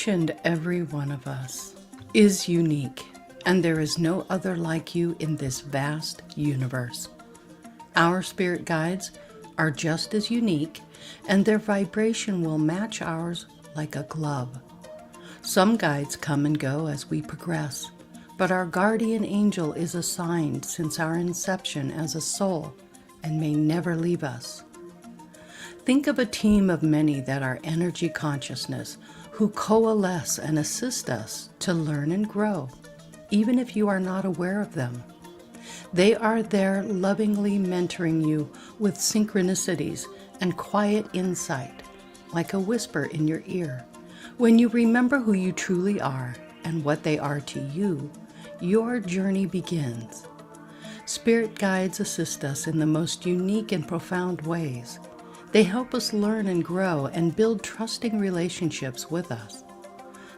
Each and every one of us is unique, and there is no other like you in this vast universe. Our spirit guides are just as unique, and their vibration will match ours like a glove. Some guides come and go as we progress, but our guardian angel is assigned since our inception as a soul and may never leave us. Think of a team of many that are energy consciousness who coalesce and assist us to learn and grow, even if you are not aware of them. They are there lovingly mentoring you with synchronicities and quiet insight, like a whisper in your ear. When you remember who you truly are and what they are to you, your journey begins. Spirit guides assist us in the most unique and profound ways. They help us learn and grow and build trusting relationships with us.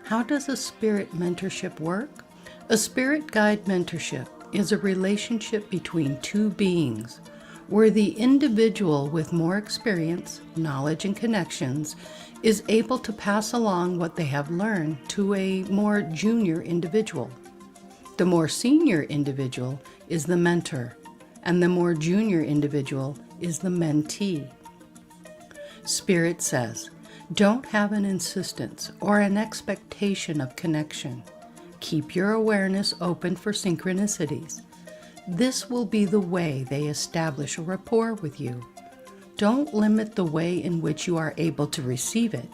How does a spirit mentorship work? A spirit guide mentorship is a relationship between two beings where the individual with more experience, knowledge, and connections is able to pass along what they have learned to a more junior individual. The more senior individual is the mentor, and the more junior individual is the mentee. Spirit says, don't have an insistence or an expectation of connection. Keep your awareness open for synchronicities. This will be the way they establish a rapport with you. Don't limit the way in which you are able to receive it.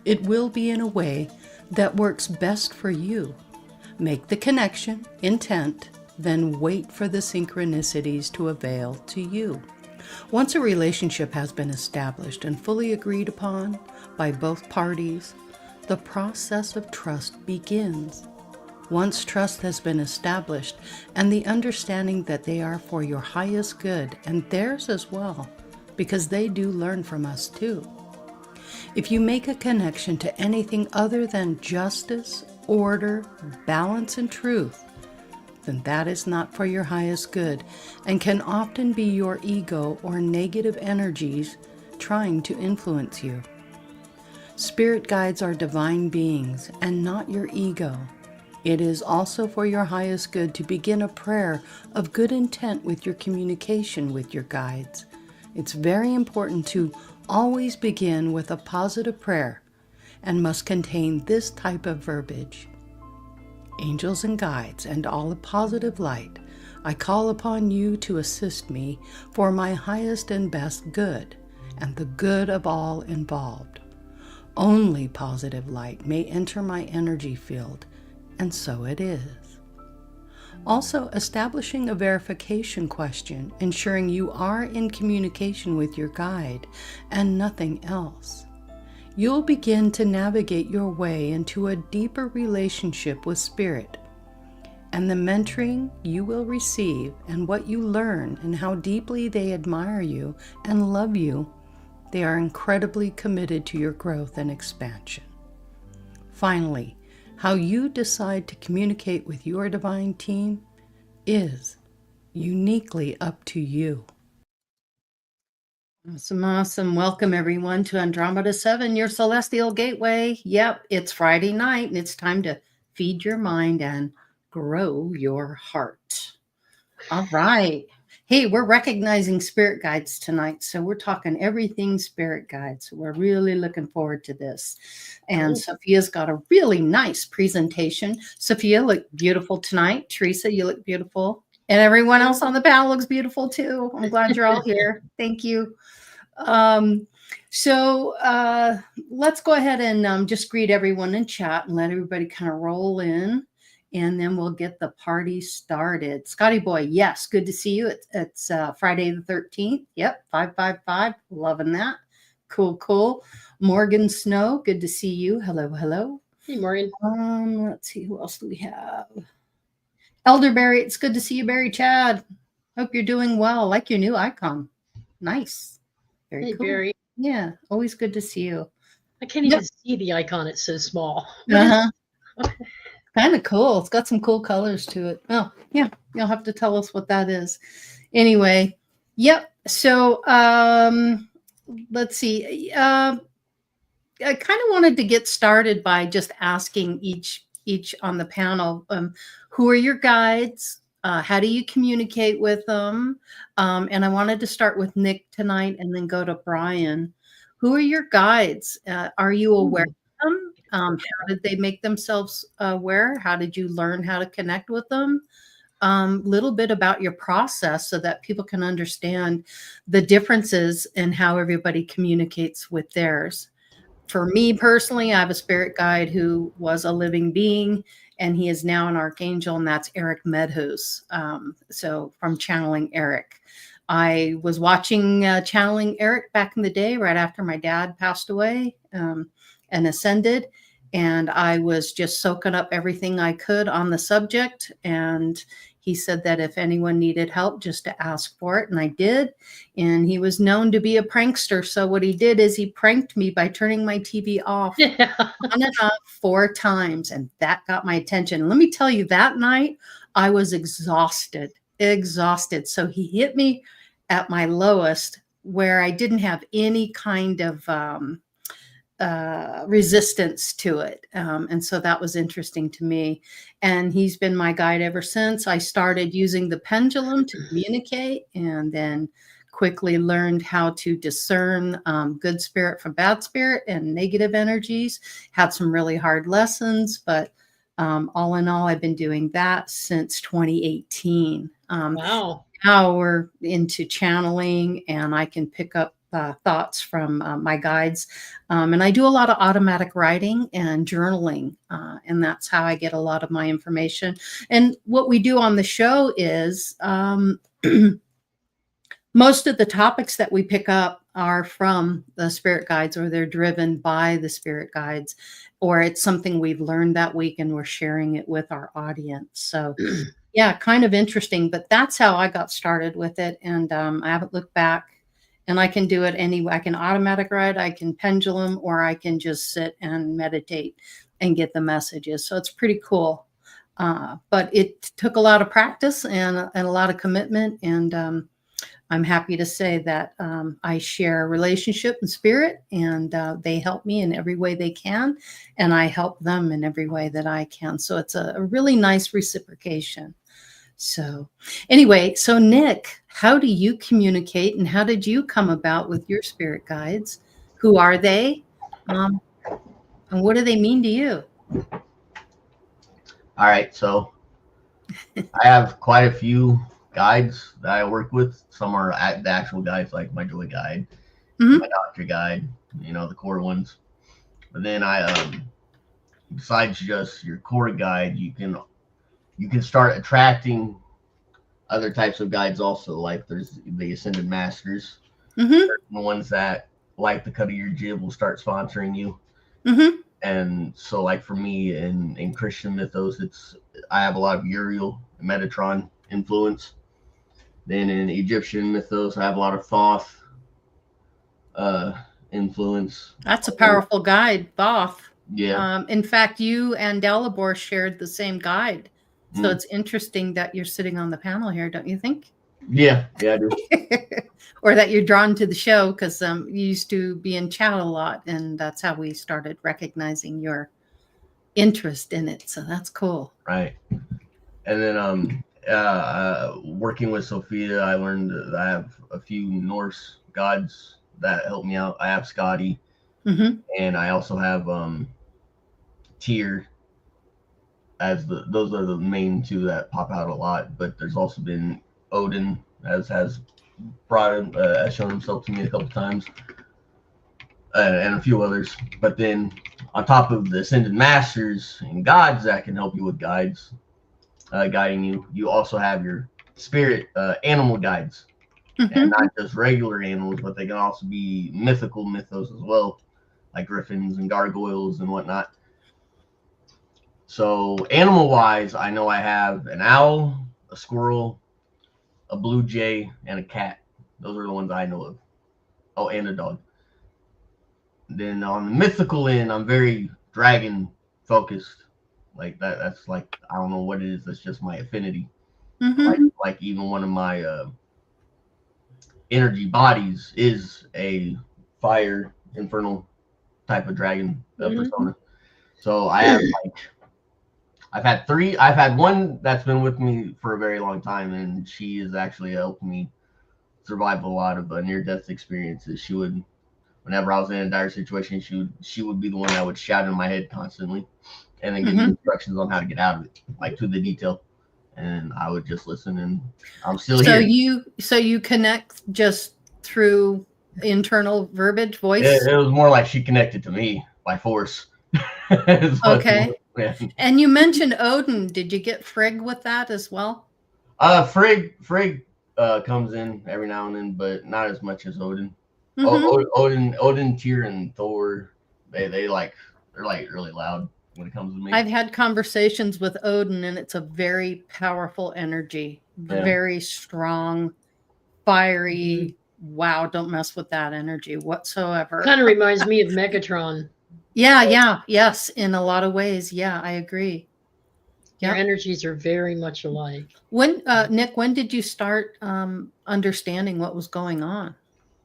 It will be in a way that works best for you. Make the connection, intent, then wait for the synchronicities to avail to you. Once a relationship has been established and fully agreed upon by both parties, the process of trust begins. Once trust has been established and the understanding that they are for your highest good and theirs as well, because they do learn from us too. If you make a connection to anything other than justice, order, balance, and truth, then that is not for your highest good and can often be your ego or negative energies trying to influence you. Spirit guides are divine beings and not your ego. It is also for your highest good to begin a prayer of good intent with your communication with your guides. It's very important to always begin with a positive prayer and must contain this type of verbiage. Angels and guides and all of positive light, I call upon you to assist me for my highest and best good and the good of all involved. Only positive light may enter my energy field, and so it is. Also, establishing a verification question, ensuring you are in communication with your guide and nothing else. You'll begin to navigate your way into a deeper relationship with Spirit, and the mentoring you will receive and what you learn and how deeply they admire you and love you, they are incredibly committed to your growth and expansion. Finally, how you decide to communicate with your divine team is uniquely up to you. Awesome. Welcome everyone to Andromeda 7, your celestial gateway. Yep, it's Friday night and it's time to feed your mind and grow your heart. All right. Hey, we're recognizing spirit guides tonight. So we're talking everything spirit guides. We're really looking forward to this. And Sophia's got a really nice presentation. Sophia looked beautiful tonight. Teresa, you look beautiful. And everyone else on the panel looks beautiful too. I'm glad you're all here. Thank you. So let's go ahead and just greet everyone in chat and let everybody kind of roll in. And then we'll get the party started. Scotty boy, yes, good to see you. It's Friday the 13th. Yep, 555. Loving that. Cool. Morgan Snow, good to see you. Hello. Hey, Morgan. Let's see, who else do we have? Elderberry, it's good to see you, Barry Chad. Hope you're doing well. I like your new icon. Nice. Very cool. Barry. Yeah, always good to see you. I can't even see the icon. It's so small. Kind of cool. It's got some cool colors to it. Oh, yeah. You'll have to tell us what that is. Anyway, yep. So let's see. I kind of wanted to get started by just asking each on the panel, who are your guides? How do you communicate with them? And I wanted to start with Nick tonight and then go to Brian. Who are your guides? Are you aware Hmm. of them? How did they make themselves aware? How did you learn how to connect with them? Little bit about your process so that people can understand the differences in how everybody communicates with theirs. For me personally, I have a spirit guide who was a living being, and he is now an archangel, and that's Eric Medhus. So from channeling Eric, I was watching channeling Eric back in the day, right after my dad passed away and ascended, and I was just soaking up everything I could on the subject. And he said that if anyone needed help, just to ask for it, and I did. And he was known to be a prankster. So what he did is he pranked me by turning my TV off Yeah. on and off 4 times, and that got my attention. Let me tell you, that night I was exhausted, exhausted. So he hit me at my lowest, where I didn't have any kind of resistance to it. And so that was interesting to me. And he's been my guide ever since. I started using the pendulum to communicate, and then quickly learned how to discern good spirit from bad spirit and negative energies. Had some really hard lessons, but all in all, I've been doing that since 2018. Wow. Now we're into channeling, and I can pick up thoughts from my guides. And I do a lot of automatic writing and journaling, and that's how I get a lot of my information. And what we do on the show is most of the topics that we pick up are from the spirit guides, or they're driven by the spirit guides, or it's something we've learned that week and we're sharing it with our audience. So yeah, kind of interesting, but that's how I got started with it, and I haven't looked back. And I can do it anyway. I can automatic write, I can pendulum, or I can just sit and meditate and get the messages. So it's pretty cool. But it took a lot of practice and a lot of commitment. And I'm happy to say that I share relationship and spirit, and they help me in every way they can, and I help them in every way that I can. So it's a really nice reciprocation. So anyway, so Nick, how do you communicate, and how did you come about with your spirit guides? Who are they? Um, and what do they mean to you? All right, so I have quite a few guides that I work with. Some are the actual guides, like my joy guide, Mm-hmm. my doctor guide, the core ones. But then besides just your core guide, you can start attracting other types of guides also. Like there's the ascended masters, Mm-hmm. the ones that like the cut of your jib will start sponsoring you. Mm-hmm. And so, like for me in Christian mythos, I have a lot of Uriel and Metatron influence. Then in Egyptian mythos, I have a lot of Thoth uh, influence. That's a powerful guide, Thoth. Yeah. In fact, you and Dalibor shared the same guide. So Mm. it's interesting that you're sitting on the panel here, don't you think? Yeah. Yeah, I do. Or that you're drawn to the show because you used to be in chat a lot, and that's how we started recognizing your interest in it. So that's cool. Right. And then working with Sophia, I learned that I have a few Norse gods that help me out. I have Scotty, Mm-hmm. and I also have Tyr. Those are the main two that pop out a lot. But there's also been Odin, as has has shown himself to me a couple times, and a few others. But then on top of the ascended masters and gods that can help you with guiding you, you also have your spirit animal guides, and Mm-hmm. not just regular animals, but they can also be mythical mythos as well, like griffins and gargoyles and whatnot. So animal wise, I know I have an owl, a squirrel, a blue jay, and a cat. Those are the ones I know of. Oh, and a dog. Then on the mythical end, I'm very dragon focused. Like that's like, I don't know what it is. That's just my affinity. Mm-hmm. Like even one of my energy bodies is a fire infernal type of dragon Mhm. persona. So I have like I've had three. I've had one that's been with me for a very long time, and she has actually helped me survive a lot of near-death experiences. She would, whenever I was in a dire situation, she would be the one that would shout in my head constantly, and then give me instructions on how to get out of it, like to the detail. And I would just listen, and I'm still So here. you connect just through internal verbiage, voice. It was more like she connected to me by force. Okay. Yeah. And you mentioned Odin. Did you get Frigg with that as well? Frigg comes in every now and then, but not as much as Odin. Mm-hmm. Odin, Tyr, and Thor, they're like really loud when it comes to me. I've had conversations with Odin, and it's a very powerful energy, Yeah. very strong, fiery. Wow, don't mess with that energy whatsoever. Kind of reminds me of Megatron. Yeah, yes, in a lot of ways. Yeah, I agree. Their Yep. energies are very much alike. When Nick, when did you start understanding what was going on?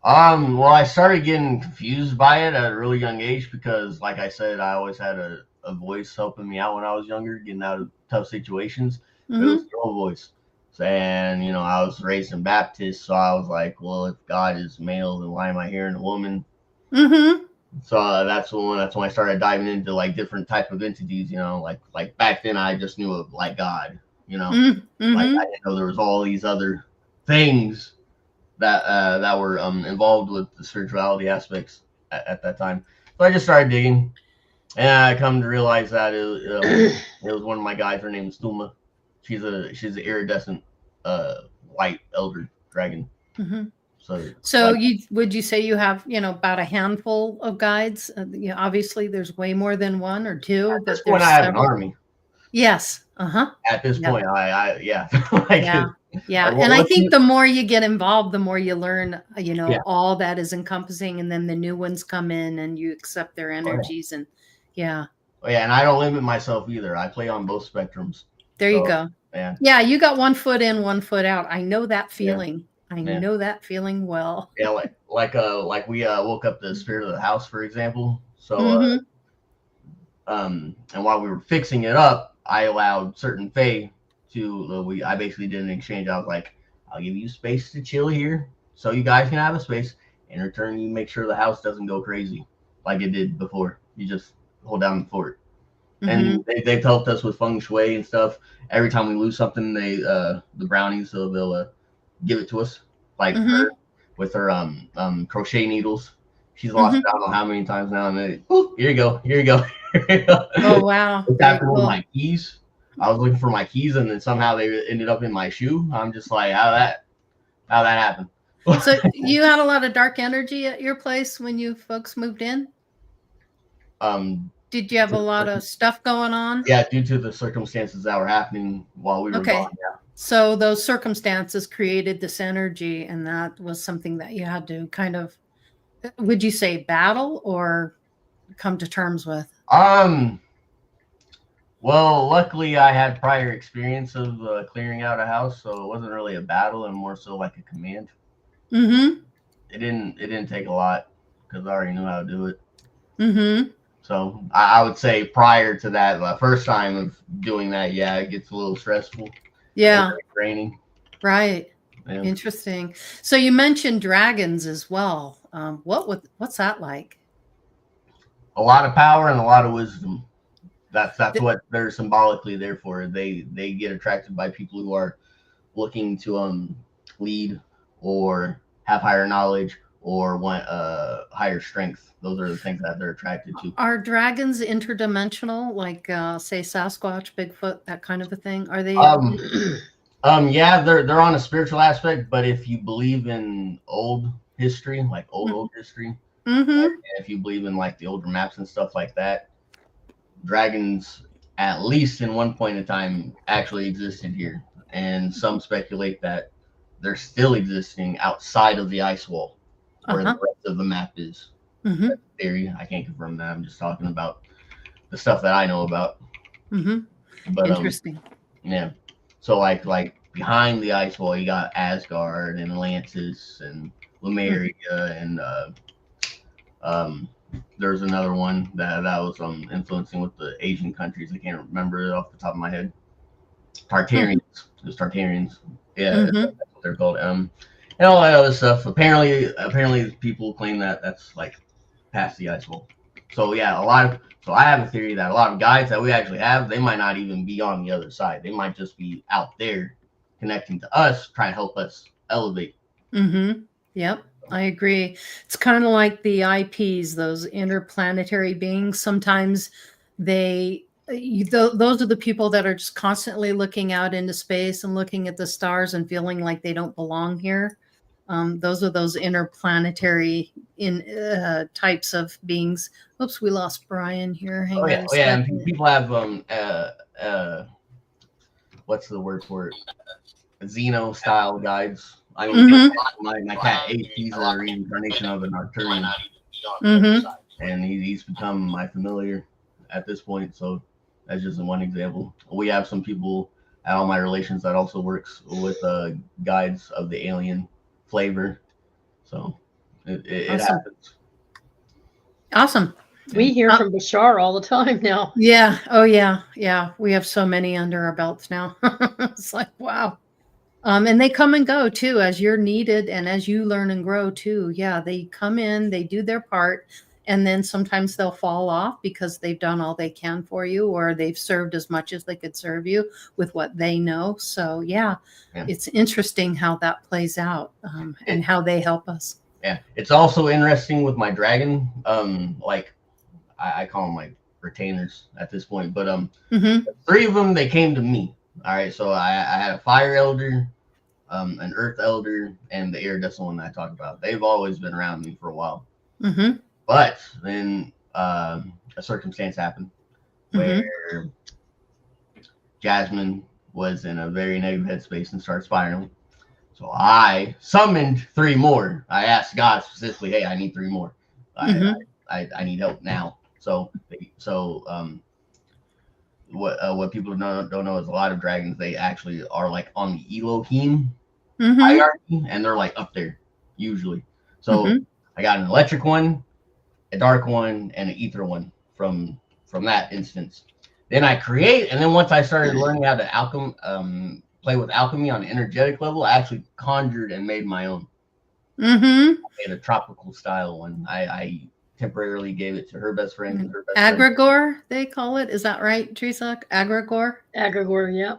Well, I started getting confused by it at a really young age because, like I said, I always had a voice helping me out when I was younger, getting out of tough situations. But it was Mm-hmm. girl voice. And, I was raised in Baptist, so I was like, well, if God is male, then why am I hearing a woman? Mm-hmm. So that's when I started diving into like different type of entities, like back then I just knew of like God, Mm-hmm. like I didn't know there was all these other things that were involved with the spirituality aspects at that time. So I just started digging, and I come to realize that it was one of my guys. Her name is Thuma. She's an iridescent white elder dragon. Mm-hmm. So So like, would you say you have, about a handful of guides? Obviously there's way more than one or two, at this but point, there's I have an several. army. Yes. Uh-huh. At this Yep. point, yeah, like, Yeah. Yeah. like And I once think the more you get involved, the more you learn, yeah, all that is encompassing, and then the new ones come in and you accept their oh, yeah. energies, and yeah. Oh, yeah, and I don't limit myself either. I play on both spectrums. There you So go. yeah, Yeah, you got one foot in, one foot out. I know that yeah, feeling. I yeah, know that feeling well. yeah. Like we woke up the spirit of the house, for example. So Mm-hmm. and while we were fixing it up, I allowed certain fae to I basically did an exchange. I was like, I'll give you space to chill here, so you guys can have a space. In return, you make sure the house doesn't go crazy like it did before. You just hold down the fort. Mm-hmm. And they've helped us with feng shui and stuff. Every time we lose something, the brownies, so they'll give it to us, like Mm-hmm. her with her crochet needles. She's lost Mm-hmm. it, I don't know how many times now, and then here you go, here you go. Oh, wow. It's Very happened with cool. my keys. I was looking for my keys, and then somehow they ended up in my shoe. I'm just like, how that happened? So you had a lot of dark energy at your place when you folks moved in? Did you have a lot of stuff going on? Yeah, due to the circumstances that were happening while we were Okay. gone. Yeah. So those circumstances created this energy, and that was something that you had to kind of, would you say, battle or come to terms with? Well, luckily I had prior experience of clearing out a house, so it wasn't really a battle, and more so like a command. Mm-hmm. It didn't take a lot because I already knew how to do it. Mm-hmm. So I would say prior to that, the first time of doing that, yeah, it gets a little stressful. Yeah. Draining. Right. Yeah. Interesting. So you mentioned dragons as well. What's that like? A lot of power and a lot of wisdom. That's what they're symbolically there for. They get attracted by people who are looking to lead or have higher knowledge or want higher strength. Those are the things that they're attracted to. Are dragons interdimensional, like say Sasquatch, Bigfoot, that kind of a thing? Are they? Yeah, they're on a spiritual aspect, but if you believe in old history, like old history, Mm-hmm. and if you believe in like the older maps and stuff like that, dragons, at least in one point in time, actually existed here. And some speculate that they're still existing outside of the ice wall where the rest of the map is. Mm-hmm. That's a theory. I can't confirm that. I'm just talking about the stuff that I know about. Mm-hmm. But Interesting. yeah. So like behind the ice wall, you got Asgard and Atlantis and Lemuria and there's another one that was influencing with the Asian countries. I can't remember it off the top of my head. Tartarians. There's Tartarians. Yeah, Mm-hmm. that's what they're called. And all that other stuff. Apparently, people claim that that's like past the ice wall. So yeah, so I have a theory that a lot of guides that we actually have, they might not even be on the other side. They might just be out there connecting to us, trying to help us elevate. Mm-hmm. Yep, I agree. It's kind of like the IPs, those interplanetary beings. Sometimes those are the people that are just constantly looking out into space and looking at the stars and feeling like they don't belong here. Those are those interplanetary types of beings. Oops, we lost Brian here. Hang on a Oh yeah, and second. people have what's the word for it? Xeno style guides. I mean, my cat Ace, he's a reincarnation of an Arcturian, and he's become my familiar at this point. So that's just one example. We have some people at all my relations that also works with guides of the alien flavor. So it Awesome. happens. Awesome. We hear from Bashar all the time now. Yeah. Oh, yeah. Yeah. We have so many under our belts now. It's like, wow. And they come and go too, as you're needed and as you learn and grow too. Yeah. They come in, they do their part, and then sometimes they'll fall off because they've done all they can for you, or they've served as much as they could serve you with what they know. So yeah. It's interesting how that plays out, and how they help us. Yeah. It's also interesting with my dragon. Like I call them like retainers at this point, but three of them, they came to me. All right, so I had a fire elder, an earth elder, and the iridescent one that I talked about. They've always been around me for a while. But then a circumstance happened where Jasmine was in a very negative headspace and started spiraling. So I summoned three more. I asked God specifically, "Hey, I need three more. I need help now." So what people don't know is a lot of dragons, they actually are like on the Elohim hierarchy, and they're like up there usually. So I got an electric one, a dark one, and an ether one from that instance. Then and then once I started learning how to play with alchemy on an energetic level, I actually conjured and made my own. I made a tropical style one. I temporarily gave it to her best friend. Agrigor, they call it. Is that right, Teresa? Agrigor? Agrigor, yeah.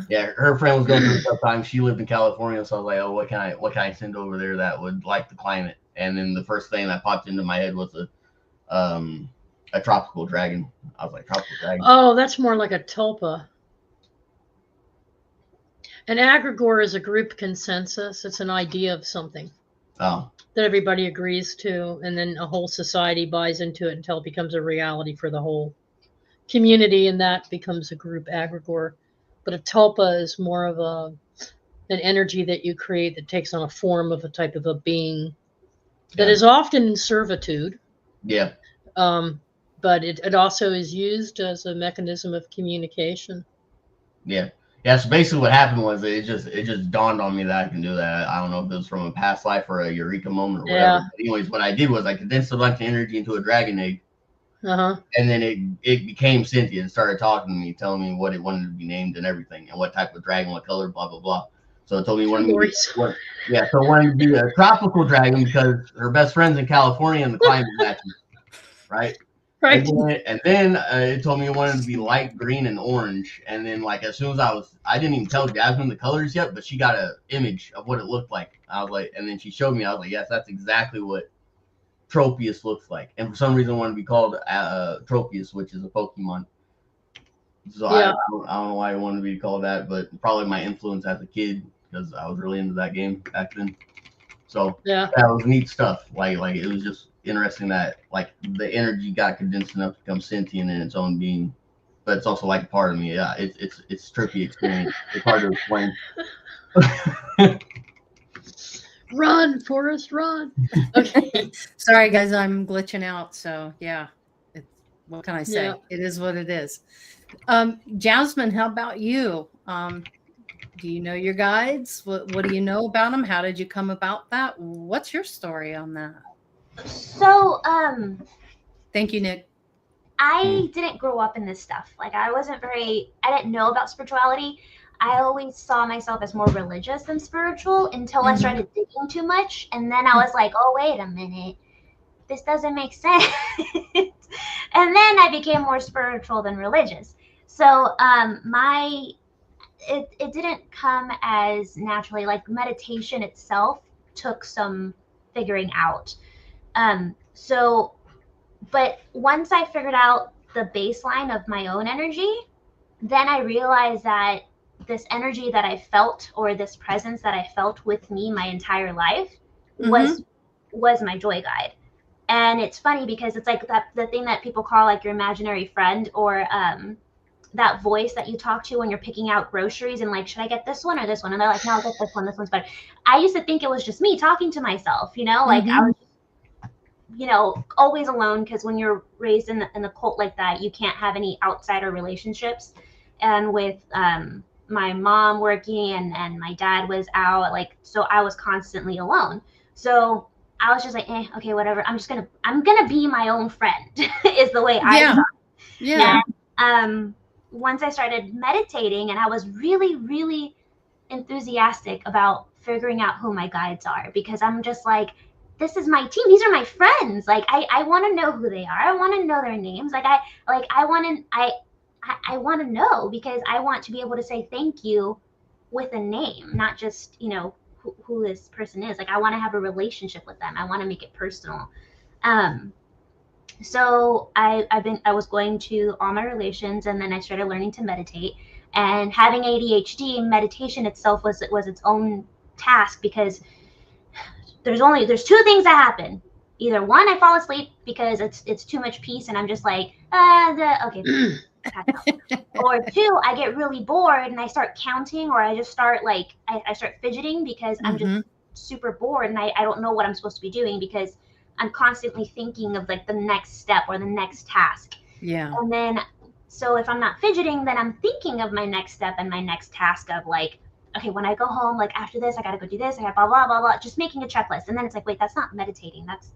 Yeah. Her friend was going through a tough time. She lived in California, so I was like, "Oh, what can I send over there that would like the climate?" And then the first thing that popped into my head was a tropical dragon. I was like, tropical dragon. Oh, that's more like a tulpa. An agrigor is a group consensus. It's an idea of something. Oh. That everybody agrees to, and then a whole society buys into it until it becomes a reality for the whole community, and that becomes a group agrigor. But a tulpa is more of an energy that you create that takes on a form of a type of a being that is often in servitude. Yeah. But it also is used as a mechanism of communication. Yeah. Yeah, so basically what happened was it just dawned on me that I can do that. I don't know if it was from a past life or a eureka moment or whatever. Yeah. But anyways, what I did was I condensed a bunch of energy into a dragon egg. And then it became sentient and started talking to me, telling me what it wanted to be named and everything, and what type of dragon, what color, blah, blah, blah. So it told me it wanted to be a tropical dragon because her best friend's in California and the climate matches, right? Right. And then it told me it wanted to be light green and orange. And then, like, as soon as I didn't even tell Jasmine the colors yet, but she got an image of what it looked like. I was like, and then she showed me. I was like, yes, that's exactly what Tropius looks like. And for some reason, I wanted to be called Tropius, which is a Pokemon. So I don't know why I wanted to be called that, but probably my influence as a kid because I was really into that game back then. So that was neat stuff. Like it was just interesting that like the energy got condensed enough to become sentient in its own being, but it's also like a part of me. Yeah, it's a trippy experience. It's hard to explain. Run, Forrest, run. Okay. Sorry, guys, I'm glitching out. So yeah, what can I say? Yeah. It is what it is. Jasmine, how about you? Do you know your guides? What do you know about them? How did you come about that? What's your story on that? So, Thank you, Nick. I didn't grow up in this stuff. Like I didn't know about spirituality. I always saw myself as more religious than spiritual until I started digging too much. And then I was like, oh, wait a minute. This doesn't make sense. And then I became more spiritual than religious. So it didn't come as naturally. Like meditation itself took some figuring out. But once I figured out the baseline of my own energy, then I realized that this energy that I felt, or this presence that I felt with me my entire life, was my joy guide. And it's funny because it's like the thing that people call like your imaginary friend, or that voice that you talk to when you're picking out groceries and like, should I get this one or this one? And they're like, no, I'll get this one. This one's better. I used to think it was just me talking to myself, like I was, always alone, because when you're raised in a cult like that, you can't have any outsider relationships. And with my mom working and my dad was out, like, so I was constantly alone. So I was just like, okay, whatever. I'm gonna be my own friend is the way I thought. Yeah. And once I started meditating, and I was really, really enthusiastic about figuring out who my guides are, because I'm just like, this is my team. These are my friends. Like I want to know who they are. I want to know their names. I want to know, because I want to be able to say thank you with a name, not just, who this person is. Like I want to have a relationship with them. I want to make it personal. So I was going to all my relations, and then I started learning to meditate. And having ADHD, meditation itself was its own task, because there's two things that happen. Either one, I fall asleep because it's too much peace and I'm just like, okay. Or two, I get really bored and I start counting, or I just start like, I start fidgeting because I'm just super bored and I don't know what I'm supposed to be doing, because I'm constantly thinking of like the next step or the next task. Yeah. And then, so if I'm not fidgeting, then I'm thinking of my next step and my next task of like, okay, when I go home, like after this, I got to go do this. I got blah, blah, blah, blah, just making a checklist. And then it's like, wait, that's not meditating. That's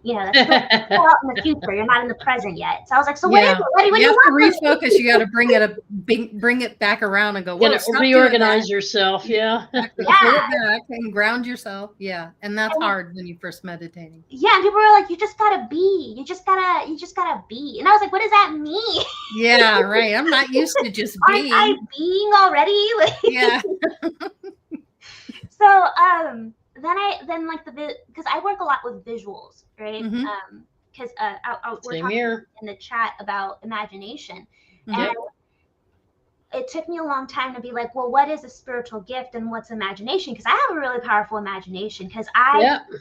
still out in the future. You're not in the present yet. So I was like, so what is it? What do you have want? to refocus. You got to bring it back around and go, whoa, stop reorganize yourself. Yeah. Exactly. Pull it back and ground yourself. Yeah. And that's hard when you first meditating. Yeah. And people were like, you just gotta be. You just gotta be. And I was like, what does that mean? Yeah, right. I'm not used to just being. Aren't I being already? Yeah. So because I work a lot with visuals, right? Because we're talking in the chat about imagination, and it took me a long time to be like, well, what is a spiritual gift and what's imagination? Because I have a really powerful imagination. Because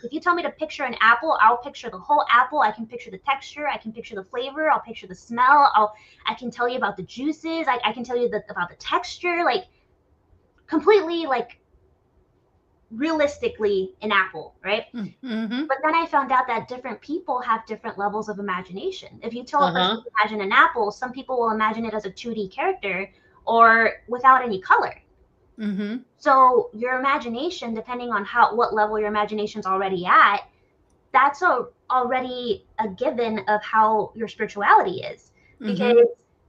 if you tell me to picture an apple, I'll picture the whole apple. I can picture the texture. I can picture the flavor. I'll picture the smell. I can tell you about the juices. I can tell you about the texture, like completely like realistically an apple, right? But then I found out that different people have different levels of imagination. If you tell a person to imagine an apple, some people will imagine it as a 2D character or without any color. So your imagination, depending on what level your imagination's already at, that's already a given of how your spirituality is, because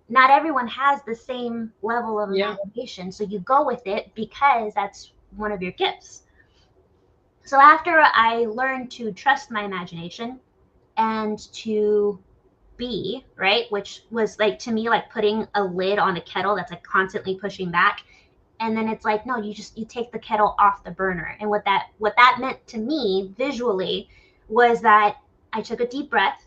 not everyone has the same level of imagination. So you go with it because that's one of your gifts. So after I learned to trust my imagination and to be, right, which was like, to me, like putting a lid on a kettle that's like constantly pushing back. And then it's like, no, you take the kettle off the burner. And what that meant to me visually was that I took a deep breath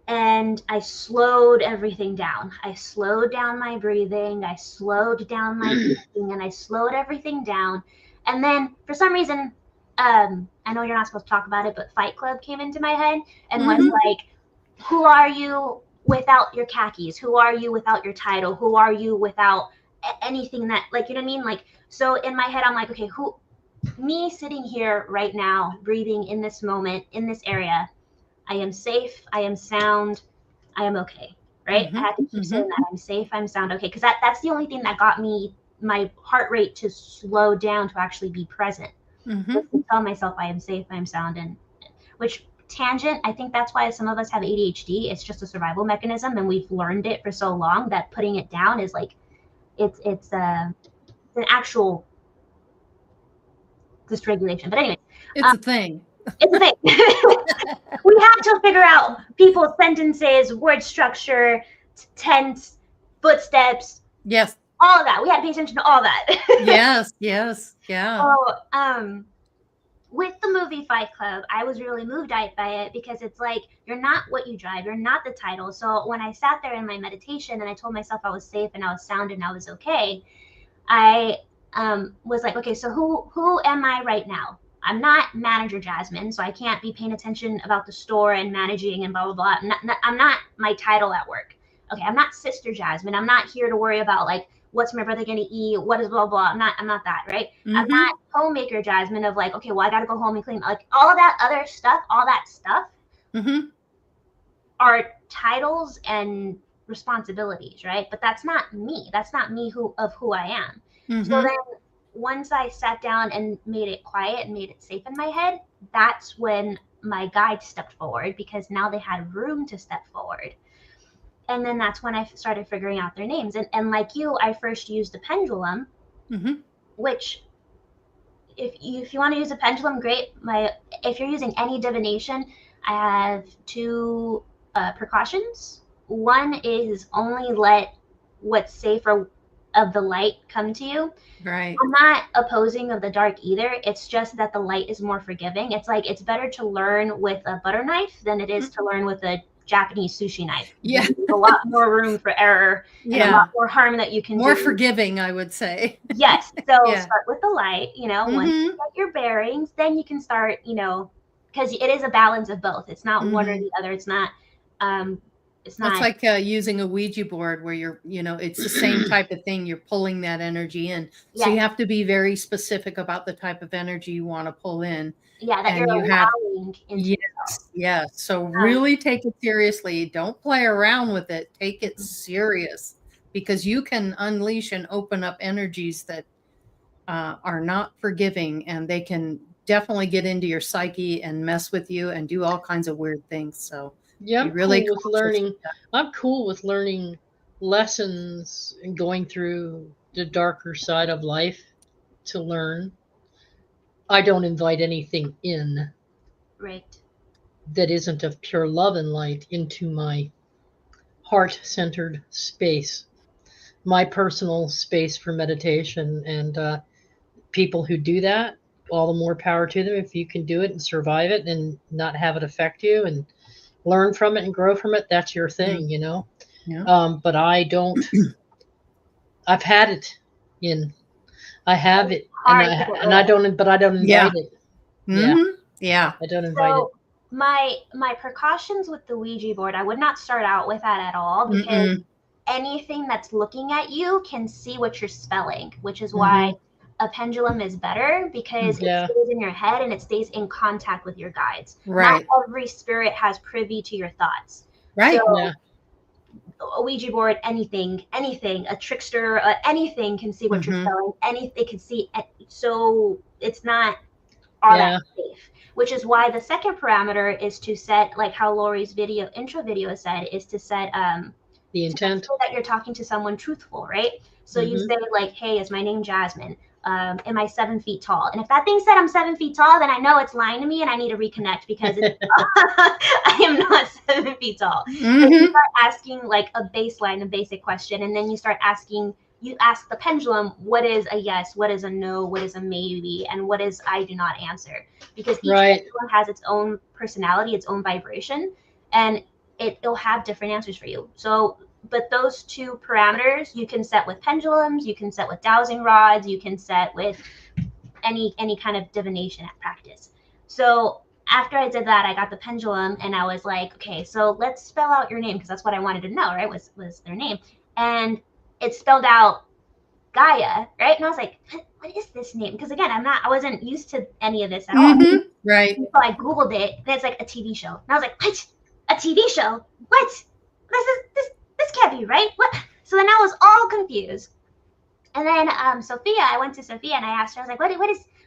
and I slowed everything down. I slowed down my breathing. I slowed down my thinking, and I slowed everything down. And then for some reason, I know you're not supposed to talk about it, but Fight Club came into my head and was like, who are you without your khakis? Who are you without your title? Who are you without anything that, like, you know what I mean? Like, so in my head, I'm like, okay, me sitting here right now, breathing in this moment, in this area, I am safe, I am sound, I am okay, right? I have to keep saying that I'm safe, I'm sound, okay, because that's the only thing that got me my heart rate to slow down, to actually be present. To tell myself I am safe, I am sound, and which tangent. I think that's why some of us have ADHD. It's just a survival mechanism, and we've learned it for so long that putting it down is like it's an actual dysregulation. But anyway, it's a thing. It's a thing. We have to figure out people's sentences, word structure, tense, footsteps. Yes. All of that. We had to pay attention to all that. Yes. Yeah. So, with the movie Fight Club, I was really moved by it because it's like, you're not what you drive. You're not the title. So when I sat there in my meditation and I told myself I was safe and I was sound and I was okay, I was like, okay, so who am I right now? I'm not manager Jasmine, so I can't be paying attention about the store and managing and blah, blah, blah. I'm not my title at work. Okay, I'm not Sister Jasmine. I'm not here to worry about like, what's my brother going to eat? What is blah, blah. I'm not that, right? Mm-hmm. I'm not homemaker Jasmine of like, okay, well, I got to go home and clean. Like all of that other stuff, Mm-hmm. are titles and responsibilities, right? But that's not me. That's not me who I am. Mm-hmm. So then once I sat down and made it quiet and made it safe in my head, that's when my guide stepped forward, because now they had room to step forward. And then that's when I started figuring out their names. And like you, I first used the pendulum, Mm-hmm. which if you want to use a pendulum, great. If you're using any divination, I have two precautions. One is only let what's safer of the light come to you. Right. I'm not opposing of the dark either. It's just that the light is more forgiving. It's like, it's better to learn with a butter knife than it is to learn with a Japanese sushi knife. Yeah. There's a lot more room for error and a lot more harm that you can more do. forgiving, I would say. Yes. So Yeah. start with the light, Mm-hmm. once you get your bearings, then you can start, because it is a balance of both. It's not one or the other. It's not, it's like using a Ouija board where you're, it's the same type of thing. You're pulling that energy in. So you have to be very specific about the type of energy you want to pull in. Yeah, that and you're allowing into yourself. Yes. So really take it seriously. Don't play around with it. Take it serious, because you can unleash and open up energies that are not forgiving, and they can definitely get into your psyche and mess with you and do all kinds of weird things. So yeah, I'm really cool with learning. I'm cool with learning lessons and going through the darker side of life to learn. I don't invite anything in that isn't of pure love and light into my heart-centered space, my personal space for meditation. And people who do that, all the more power to them. If you can do it and survive it and not have it affect you and learn from it and grow from it, that's your thing, Yeah. But I don't. I've had it in. I have it, and I don't. But I don't invite it. Mm-hmm. Yeah. I don't invite it. My precautions with the Ouija board, I would not start out with that at all, because anything that's looking at you can see what you're spelling, which is why a pendulum is better, because it stays in your head and it stays in contact with your guides. Right. Not every spirit has privy to your thoughts. Right. So, a Ouija board, anything, a trickster, anything can see what you're spelling. Anything can see. So it's not all that safe. Which is why the second parameter is to set, like how Lori's intro video said, is to set the intent so that you're talking to someone truthful, right? So you say like, hey, is my name Jasmine? Am I 7 feet tall? And if that thing said I'm 7 feet tall, then I know it's lying to me and I need to reconnect, because I am not 7 feet tall. And you start asking like a basic question, and then you ask the pendulum, what is a yes, what is a no, what is a maybe, and what is I do not answer, because each pendulum has its own personality, its own vibration, and it'll have different answers for you. So, but those two parameters you can set with pendulums, you can set with dowsing rods, you can set with any kind of divination at practice. So after I did that, I got the pendulum and I was like, okay, so let's spell out your name, because that's what I wanted to know, right? Was their name. And it spelled out Gaia, right? And I was like, what is this name? Because again, I wasn't used to any of this at all. Right. So I Googled it, and it's like a TV show. And I was like, what? A TV show? What? This can't be right. What? So then I was all confused. And then I went to Sophia and I asked her, I was like,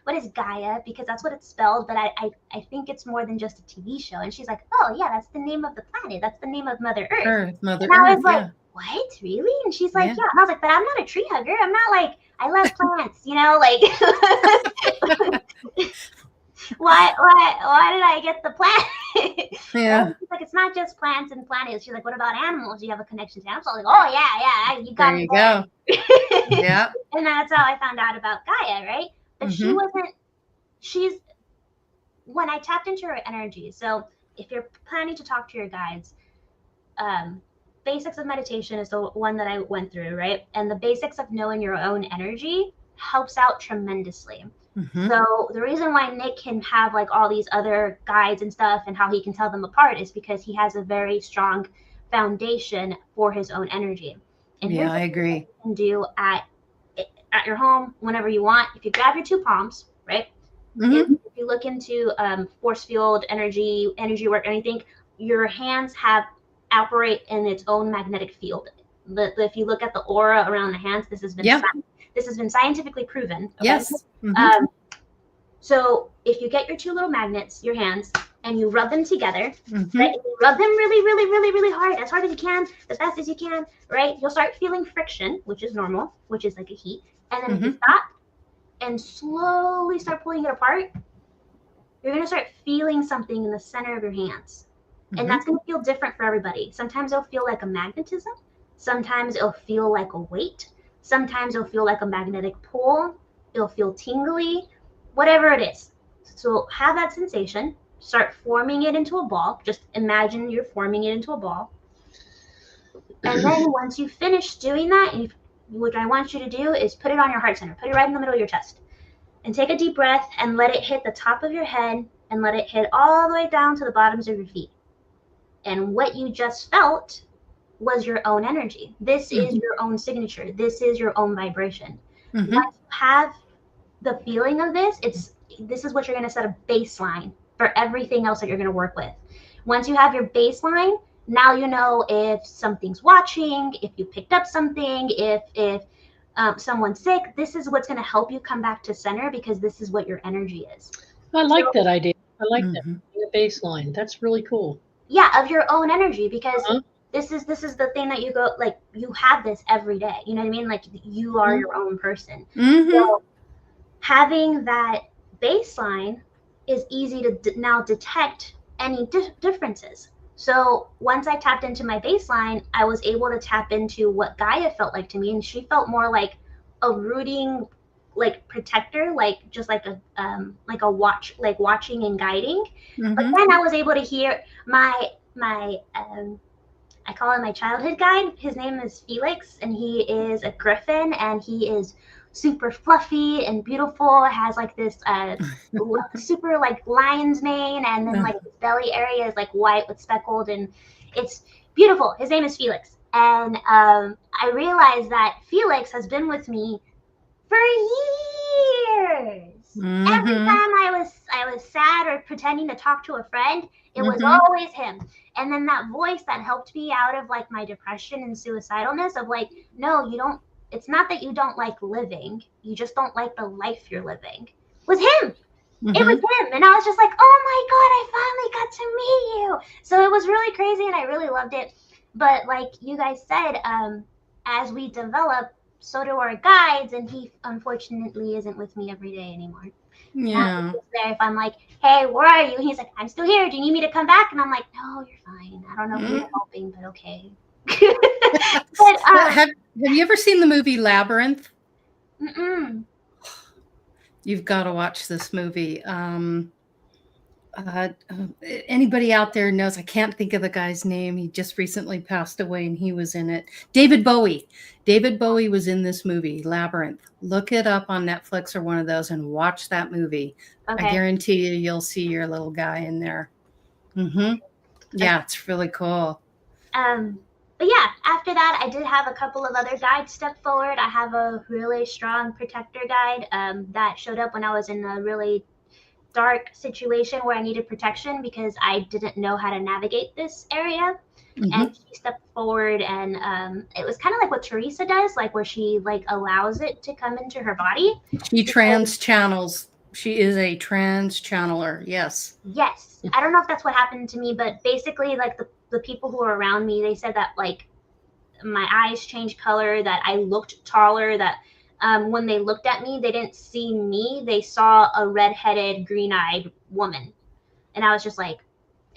what is Gaia? Because that's what it's spelled, but I think it's more than just a TV show. And she's like, oh yeah, that's the name of the planet. That's the name of Mother Earth. Mother and I Earth, was like, yeah. what? Really? And she's like, Yeah. yeah. And I was like, but I'm not a tree hugger. I'm not like, I love plants, you know, like why did I get the planet? Yeah. She's like, it's not just plants and planets. She's like, what about animals? Do you have a connection to animals? I was like, oh yeah, you got There me. you go. Yeah. And that's how I found out about Gaia, right? But she wasn't, when I tapped into her energy. So if you're planning to talk to your guides, basics of meditation is the one that I went through, right? And the basics of knowing your own energy helps out tremendously. So the reason why Nick can have like all these other guides and stuff and how he can tell them apart is because he has a very strong foundation for his own energy. And yeah, I agree. You can do at your home whenever you want. If you grab your two palms, right? If you look into force field energy work, anything, your hands operate in its own magnetic field. If you look at the aura around the hands, this has been scientifically proven. Okay? Yes. So if you get your two little magnets, your hands, and you rub them together, right? You rub them really, really, really, really hard as you can, as fast as you can, right? You'll start feeling friction, which is normal, which is like a heat. And then if you stop and slowly start pulling it apart, you're going to start feeling something in the center of your hands. And that's going to feel different for everybody. Sometimes it'll feel like a magnetism. Sometimes it'll feel like a weight. Sometimes it'll feel like a magnetic pull. It'll feel tingly, whatever it is. So have that sensation. Start forming it into a ball. Just imagine you're forming it into a ball. And then once you finish doing that, what I want you to do is put it on your heart center. Put it right in the middle of your chest. And take a deep breath and let it hit the top of your head and let it hit all the way down to the bottoms of your feet. And what you just felt was your own energy. This is your own signature. This is your own vibration. Once you have the feeling of this is what you're going to set a baseline for everything else that you're going to work with. Once you have your baseline, now you know if something's watching, if you picked up something, if someone's sick. This is what's going to help you come back to center because this is what your energy is. I like that idea. I like that. The baseline. That's really cool. Yeah, of your own energy, because this is the thing that you go, like, you have this every day. You know what I mean? Like, you are your own person. So having that baseline is easy to now detect any differences. So once I tapped into my baseline, I was able to tap into what Gaia felt like to me, and she felt more like a rooting, like, protector, like just like a watch, like watching and guiding. But then I was able to hear my I call him my childhood guide. His name is Felix, and he is a griffin, and he is super fluffy and beautiful. Has like this super like lion's mane, and then like his belly area is like white with speckled, and it's beautiful. His name is Felix, and I realized that Felix has been with me for years. Every time I was sad or pretending to talk to a friend, it was always him. And then that voice that helped me out of like my depression and suicidalness of like, no, you don't, it's not that you don't like living, you just don't like the life you're living, was him. It was him. And I was just like, oh my God, I finally got to meet you. So it was really crazy and I really loved it. But like you guys said, as we develop, so do our guides, and he unfortunately isn't with me every day anymore. Yeah. There, if I'm like, hey, where are you? And he's like, I'm still here. Do you need me to come back? And I'm like, no, you're fine. I don't know if you're helping, but okay. But have you ever seen the movie Labyrinth? You've got to watch this movie. Anybody out there knows, I can't think of the guy's name. He just recently passed away and he was in it. David Bowie. David Bowie was in this movie, Labyrinth. Look it up on Netflix or one of those and watch that movie. Okay. I guarantee you'll see your little guy in there. Yeah, it's really cool. But yeah, after that, I did have a couple of other guides step forward. I have a really strong protector guide that showed up when I was in a really dark situation where I needed protection because I didn't know how to navigate this area. And she stepped forward, and it was kind of like what Teresa does, like where she like allows it to come into her body. She trans channels. She is a trans channeler. Yes. Yes. I don't know if that's what happened to me, but basically, like, the people who were around me, they said that, like, my eyes changed color, that I looked taller, that when they looked at me, they didn't see me. They saw a redheaded, green-eyed woman. And I was just like,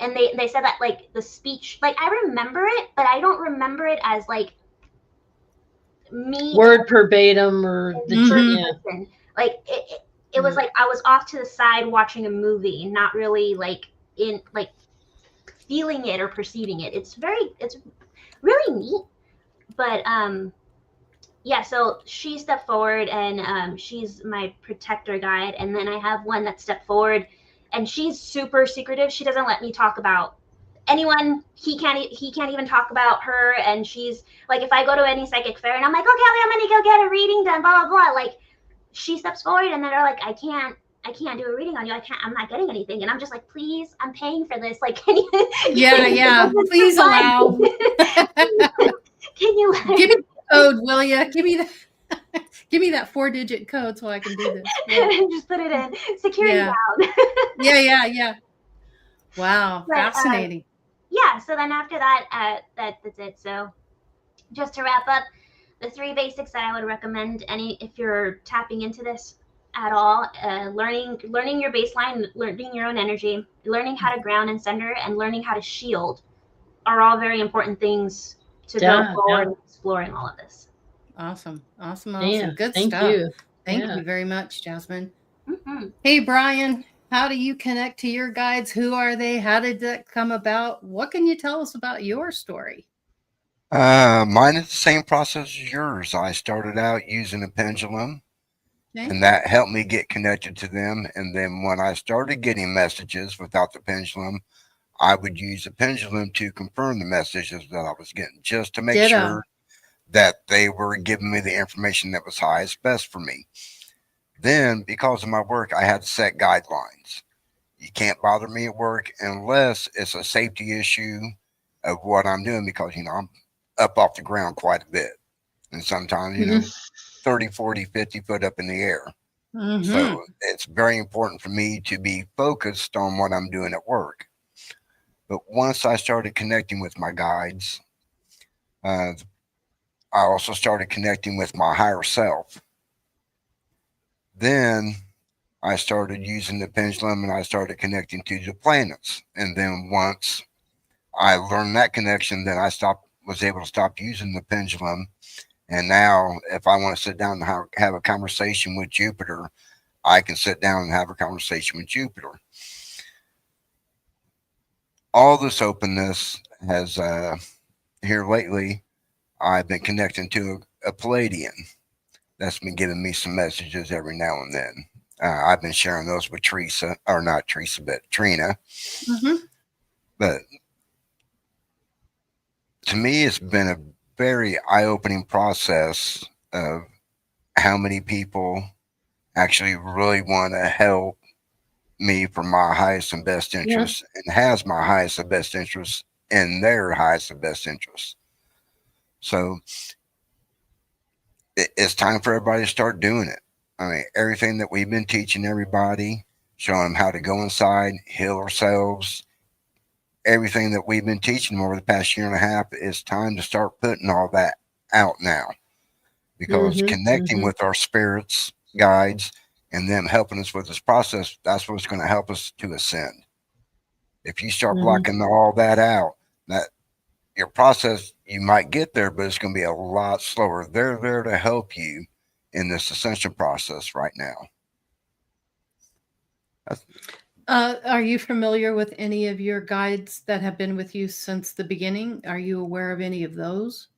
and they said that, like, the speech, like, I remember it, but I don't remember it as, like, me Word verbatim or the person. Like, it was like I was off to the side watching a movie, not really, like, in, like, feeling it or perceiving it. It's really neat. But yeah, so she stepped forward, and she's my protector guide. And then I have one that stepped forward, and she's super secretive. She doesn't let me talk about anyone. He can't even talk about her. And she's like, if I go to any psychic fair and I'm like, okay, I'm gonna go get a reading done, blah blah blah, like, she steps forward, and then they're like, I can't do a reading on you. I'm not getting anything. And I'm just like, please, I'm paying for this. Like, can you? Yeah. Please allow. Can you Give me the code, will you? Give me that 4-digit code so I can do this. Yeah. Just put it in. Security down. Yeah. Wow. But, fascinating. yeah. So then after that, that's it. So just to wrap up, the 3 basics that I would recommend if you're tapping into this at all, learning your baseline, learning your own energy, learning how to ground and center, and learning how to shield are all very important things to go forward and exploring all of this. Awesome. Yeah, Good thank stuff. you. Thank you very much, Jasmine. Mm-hmm. Hey, Brian, how do you connect to your guides? Who are they? How did that come about? What can you tell us about your story? Mine is the same process as yours. I started out using a pendulum, and that helped me get connected to them. And then when I started getting messages without the pendulum, I would use the pendulum to confirm the messages that I was getting, just to make sure that they were giving me the information that was highest best for me. Then, because of my work, I had to set guidelines. You can't bother me at work unless it's a safety issue of what I'm doing, because, I'm up off the ground quite a bit. And sometimes, 30, 40, 50 foot up in the air. So it's very important for me to be focused on what I'm doing at work. But once I started connecting with my guides, I also started connecting with my higher self. Then I started using the pendulum, and I started connecting to the planets. And then once I learned that connection, then I was able to stop using the pendulum. And now if I want to sit down and have a conversation with Jupiter, I can sit down and have a conversation with Jupiter. All this openness has, here lately, I've been connecting to a Palladian that's been giving me some messages every now and then. I've been sharing those with Trina. But to me, it's been a very eye-opening process of how many people actually really want to help me for my highest and best interest, and has my highest and best interest in their highest and best interest. So it's time for everybody to start doing it. I mean, everything that we've been teaching everybody, showing them how to go inside, heal ourselves, everything that we've been teaching them over the past year and a half, it's time to start putting all that out now. Because connecting with our spirits, guides, and them helping us with this process, that's what's going to help us to ascend. If you start blocking all that out, that your process, you might get there, but it's going to be a lot slower. They're there to help you in this ascension process right now. Are you familiar with any of your guides that have been with you since the beginning? Are you aware of any of those?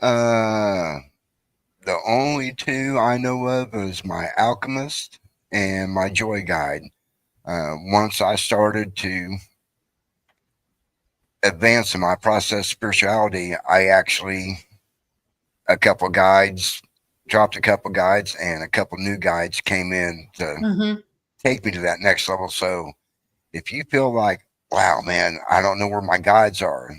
The only 2 I know of is my alchemist and my joy guide. Once I started to advance in my process spirituality, I actually dropped a couple guides, and a couple new guides came in to take me to that next level. So if you feel like, wow, man, I don't know where my guides are,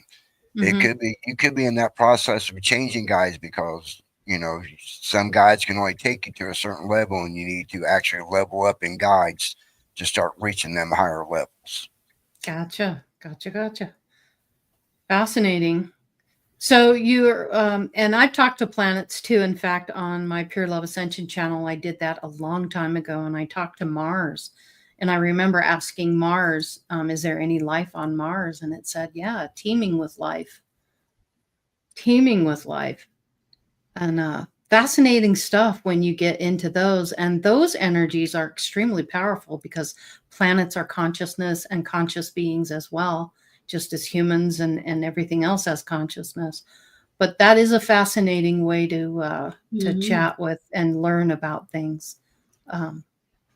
it could be, you could be in that process of changing guides, because you know, some guides can only take you to a certain level, and you need to actually level up in guides to start reaching them higher levels. Gotcha. Fascinating. So you're, and I've talked to planets too. In fact, on my Pure Love Ascension channel, I did that a long time ago, and I talked to Mars. And I remember asking Mars, is there any life on Mars? And it said, yeah, teeming with life. And fascinating stuff when you get into those. And those energies are extremely powerful because planets are consciousness and conscious beings as well, just as humans and everything else has consciousness. But that is a fascinating way to chat with and learn about things.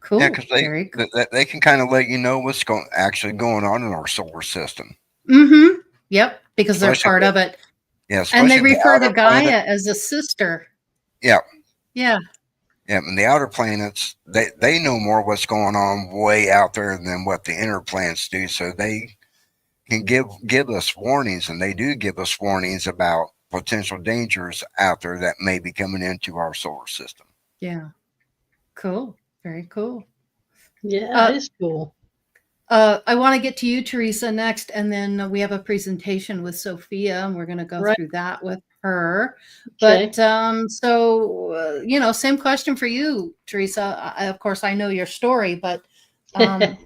Cool. Yeah, because Very cool. they can kind of let you know what's actually going on in our solar system. Mm-hmm. Yep, because Especially they're part of it. Yeah, and they especially the refer to outer Gaia planet. as a sister. Yeah, Yeah. and the outer planets, they know more what's going on way out there than what the inner planets do. So they can give us warnings, and they do give us warnings about potential dangers out there that may be coming into our solar system. Yeah. Cool. Very cool. Yeah, it is cool. I want to get to you, Teresa, next, and then we have a presentation with Sophia, and we're going to go through that with her. Okay. But same question for you, Teresa. Of course, I know your story, but can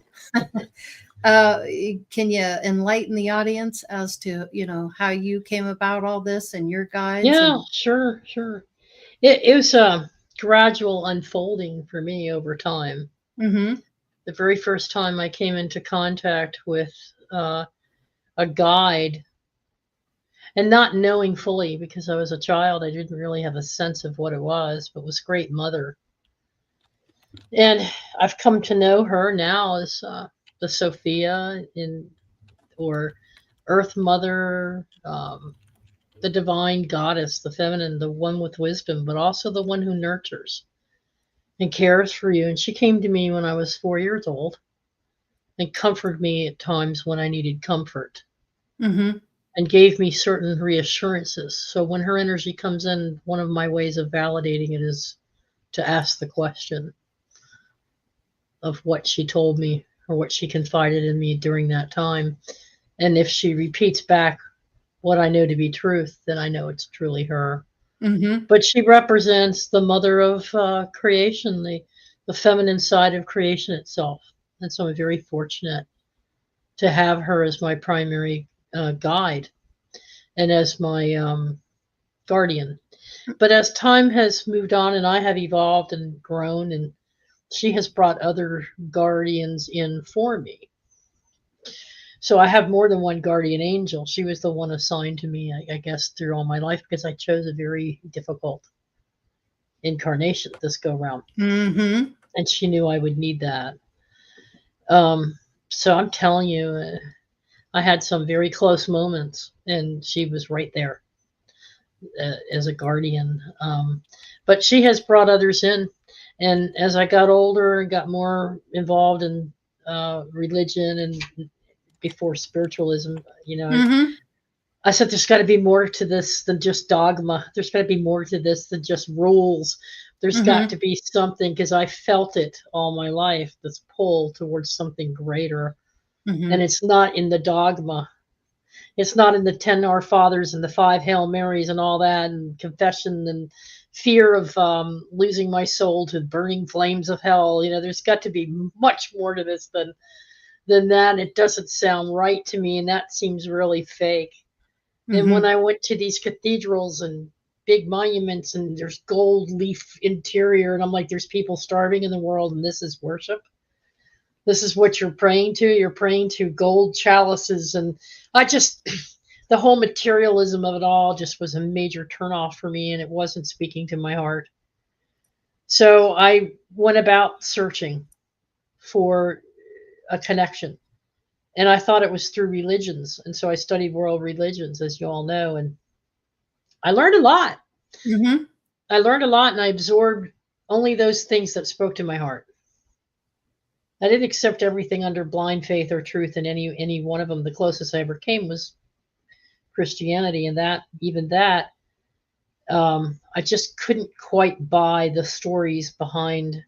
you enlighten the audience as to how you came about all this and your guides? Yeah, sure. It was a gradual unfolding for me over time. Mm-hmm. The very first time I came into contact with a guide, and not knowing fully, because I was a child, I didn't really have a sense of what it was, but it was Great Mother. And I've come to know her now as the Sophia or Earth Mother, the divine goddess, the feminine, the one with wisdom, but also the one who nurtures and cares for you. And she came to me when I was 4 years old and comforted me at times when I needed comfort. Mm-hmm. And gave me certain reassurances. So when her energy comes in, one of my ways of validating it is to ask the question of what she told me or what she confided in me during that time. And if she repeats back what I know to be truth, then I know it's truly her. Mm-hmm. But she represents the mother of creation, the feminine side of creation itself. And so I'm very fortunate to have her as my primary guide and as my guardian. But as time has moved on and I have evolved and grown, and she has brought other guardians in for me. So I have more than one guardian angel. She was the one assigned to me, I guess, through all my life, because I chose a very difficult incarnation this go round. Mm-hmm. And she knew I would need that. So I'm telling you, I had some very close moments, and she was right there as a guardian. But she has brought others in. And as I got older and got more involved in religion and before spiritualism, Mm-hmm. I said, there's got to be more to this than just dogma. There's got to be more to this than just rules. There's got to be something, because I felt it all my life, this pull towards something greater. Mm-hmm. And it's not in the dogma. It's not in the 10 Our Fathers and the 5 Hail Marys and all that, and confession and fear of losing my soul to burning flames of hell. There's got to be much more to this than that. It doesn't sound right to me, and that seems really fake. Mm-hmm. And when I went to these cathedrals and big monuments, and there's gold leaf interior, and I'm like, there's people starving in the world, and this is worship. This is what you're praying to. You're praying to gold chalices. And the whole materialism of it all just was a major turnoff for me, and it wasn't speaking to my heart. So I went about searching for a connection. And I thought it was through religions. And so I studied world religions, as you all know. And I learned a lot. Mm-hmm. I learned a lot, and I absorbed only those things that spoke to my heart. I didn't accept everything under blind faith or truth in any one of them. The closest I ever came was Christianity, and even that I just couldn't quite buy the stories behind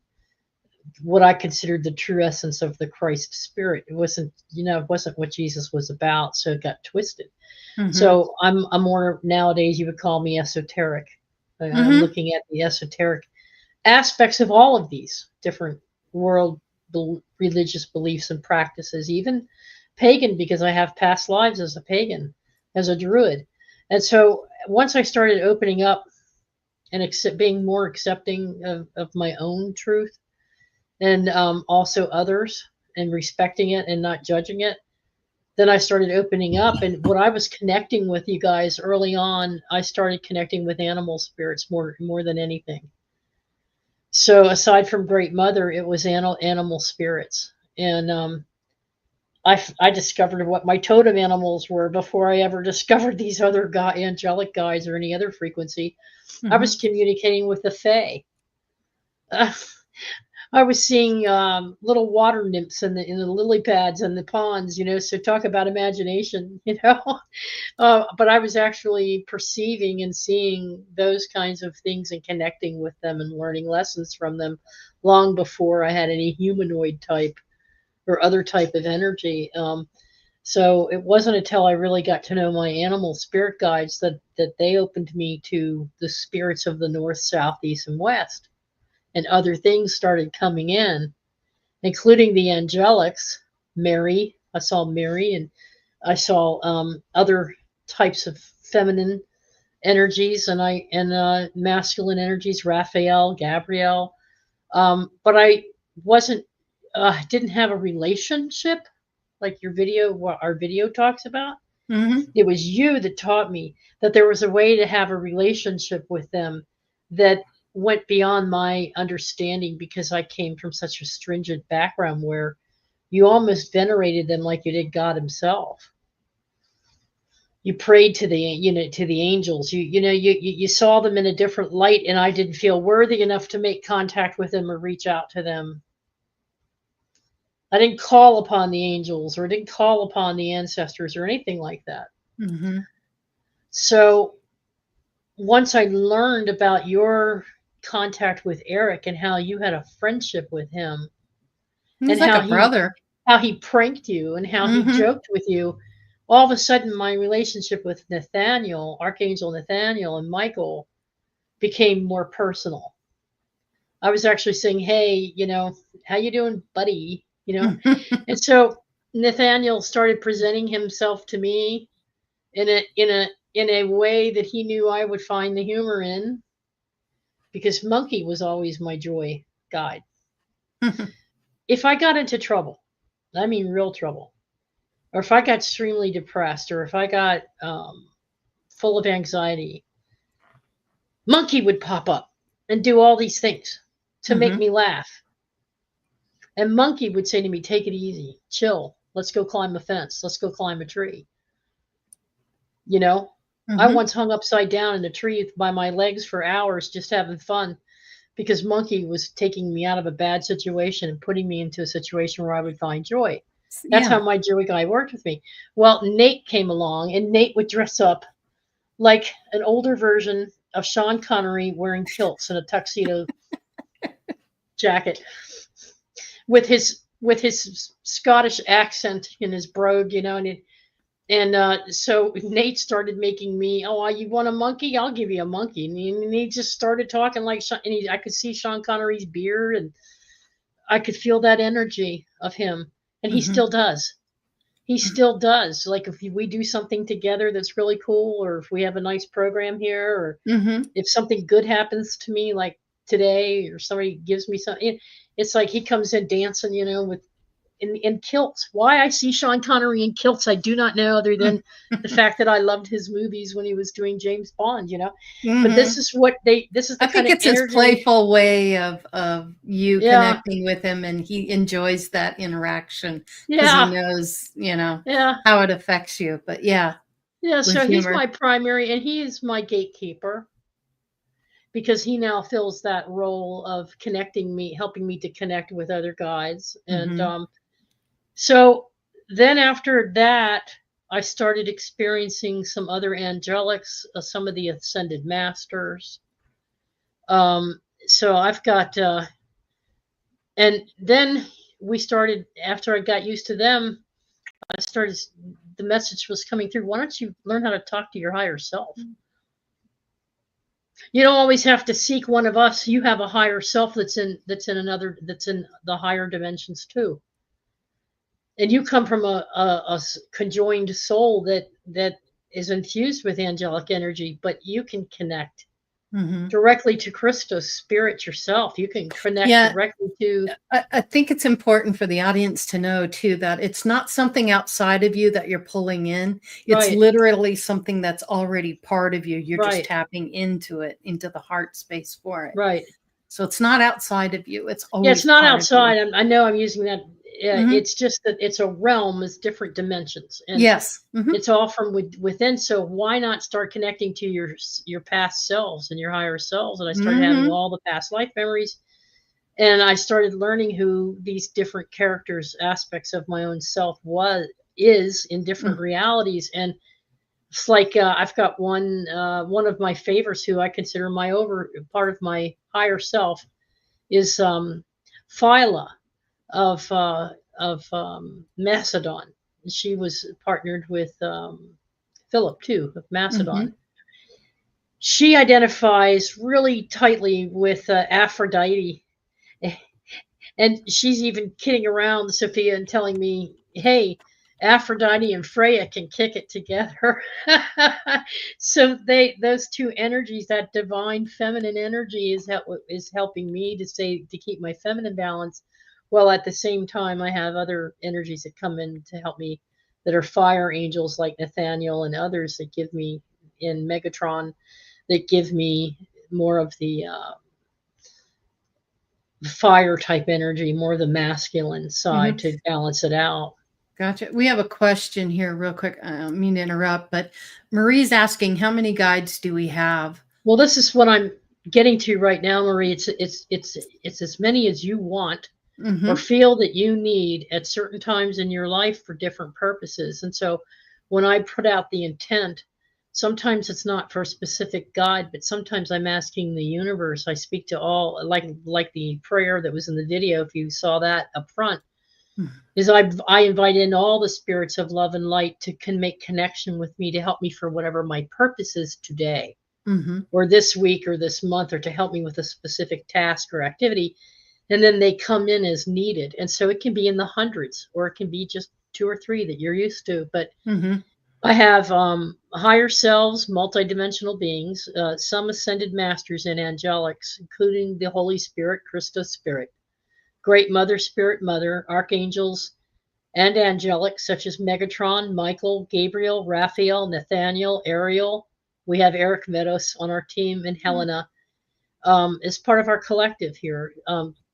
what I considered the true essence of the Christ spirit. It wasn't, it wasn't what Jesus was about, so it got twisted. So I'm more, nowadays you would call me esoteric. I'm looking at the esoteric aspects of all of these different world religious beliefs and practices, even pagan, because I have past lives as a pagan, as a druid. And so once I started opening up and being more accepting of my own truth, and also others, and respecting it and not judging it, then I started opening up. And what I was connecting with, you guys, early on, I started connecting with animal spirits more than anything. So aside from Great Mother, it was animal spirits. And I discovered what my totem animals were before I ever discovered these other angelic guides or any other frequency. I was communicating with the Fae. I was seeing little water nymphs in the lily pads and the ponds, so talk about imagination, but I was actually perceiving and seeing those kinds of things and connecting with them and learning lessons from them long before I had any humanoid type or other type of energy. So it wasn't until I really got to know my animal spirit guides that they opened me to the spirits of the north, south, east, and west. And other things started coming in, including the angelics, Mary. I saw Mary, and I saw other types of feminine energies, and masculine energies, Raphael, Gabriel. But I didn't have a relationship like our video talks about. It was you that taught me that there was a way to have a relationship with them that went beyond my understanding, because I came from such a stringent background where you almost venerated them like you did God himself. You prayed to the angels. You saw them in a different light, and I didn't feel worthy enough to make contact with them or reach out to them. I didn't call upon the angels, or didn't call upon the ancestors or anything like that. So once I learned about your contact with Eric and how you had a friendship with him, He's like a brother, how he pranked you and how he joked with you, all of a sudden my relationship with Nathaniel, Archangel Nathaniel, and Michael became more personal. I was actually saying, hey, how you doing, buddy? And so Nathaniel started presenting himself to me in a way that he knew I would find the humor in, because Monkey was always my joy guide. If I got into trouble, I mean real trouble, or if I got extremely depressed, or if I got full of anxiety, Monkey would pop up and do all these things to make me laugh. And Monkey would say to me, take it easy, chill, let's go climb a fence, let's go climb a tree. I once hung upside down in a tree by my legs for hours just having fun, because Monkey was taking me out of a bad situation and putting me into a situation where I would find joy. That's how my joy guy worked with me. Well, Nate came along, and Nate would dress up like an older version of Sean Connery, wearing kilts and a tuxedo jacket, with his Scottish accent and his brogue, and so Nate started making me, you want a monkey? I'll give you a monkey. And he just started talking like Sean, and I could see Sean Connery's beard, and I could feel that energy of him. And he still does. He still does. Like if we do something together that's really cool, or if we have a nice program here, or if something good happens to me, like today, or somebody gives me something, it's like he comes in dancing, with in kilts. Why I see Sean Connery in kilts, I do not know, other than the fact that I loved his movies when he was doing James Bond, But this is the I think it's his playful way of you connecting with him, and he enjoys that interaction because he knows, how it affects you. But so he's my primary, and he is my gatekeeper, because he now fills that role of connecting me, helping me to connect with other guides. And so then after that, I started experiencing some other angelics, some of the ascended masters. So I've got, and then we started, after I got used to them, the message was coming through. Why don't you learn how to talk to your higher self? You don't always have to seek one of us. You have a higher self that's in the higher dimensions too. And you come from a conjoined soul that is infused with angelic energy, but you can connect directly to Christos spirit yourself. You can connect directly to. I think it's important for the audience to know too that it's not something outside of you that you're pulling in. It's literally something that's already part of you. You're just tapping into it, into the heart space for it. Right. So it's not outside of you. It's always it's not outside. I know I'm using that. It's just that it's a realm with different dimensions. And it's all from within. So why not start connecting to your past selves and your higher selves? And I started having all the past life memories. And I started learning who these different characters, aspects of my own self is in different realities. And it's like I've got one of my favorites who I consider part of my higher self is Phyla of Macedon. She was partnered with Philip too of Macedon. She identifies really tightly with Aphrodite, and she's even kidding around, Sophia, and telling me, "Hey, Aphrodite and Freya can kick it together." So those two energies, that divine feminine energy, is helping me to keep my feminine balance. Well, at the same time, I have other energies that come in to help me, that are fire angels like Nathaniel and others that give me in Megatron, that give me more of the fire type energy, more the masculine side to balance it out. Gotcha. We have a question here real quick. I don't mean to interrupt, but Marie's asking, how many guides do we have? Well, this is what I'm getting to right now, Marie. It's as many as you want or feel that you need at certain times in your life for different purposes. And so when I put out the intent, sometimes it's not for a specific guide, but sometimes I'm asking the universe. I speak to all, like the prayer that was in the video, if you saw that up front, is I invite in all the spirits of love and light to make connection with me, to help me for whatever my purpose is today, or this week or this month, or to help me with a specific task or activity. And then they come in as needed. And so it can be in the hundreds, or it can be just 2 or 3 that you're used to. But I have higher selves, multidimensional beings, some ascended masters and angelics, including the Holy Spirit, Christos Spirit, Great Mother, Spirit Mother, archangels, and angelics such as Megatron, Michael, Gabriel, Raphael, Nathaniel, Ariel. We have Eric Meadows on our team, and Helena as part of our collective here.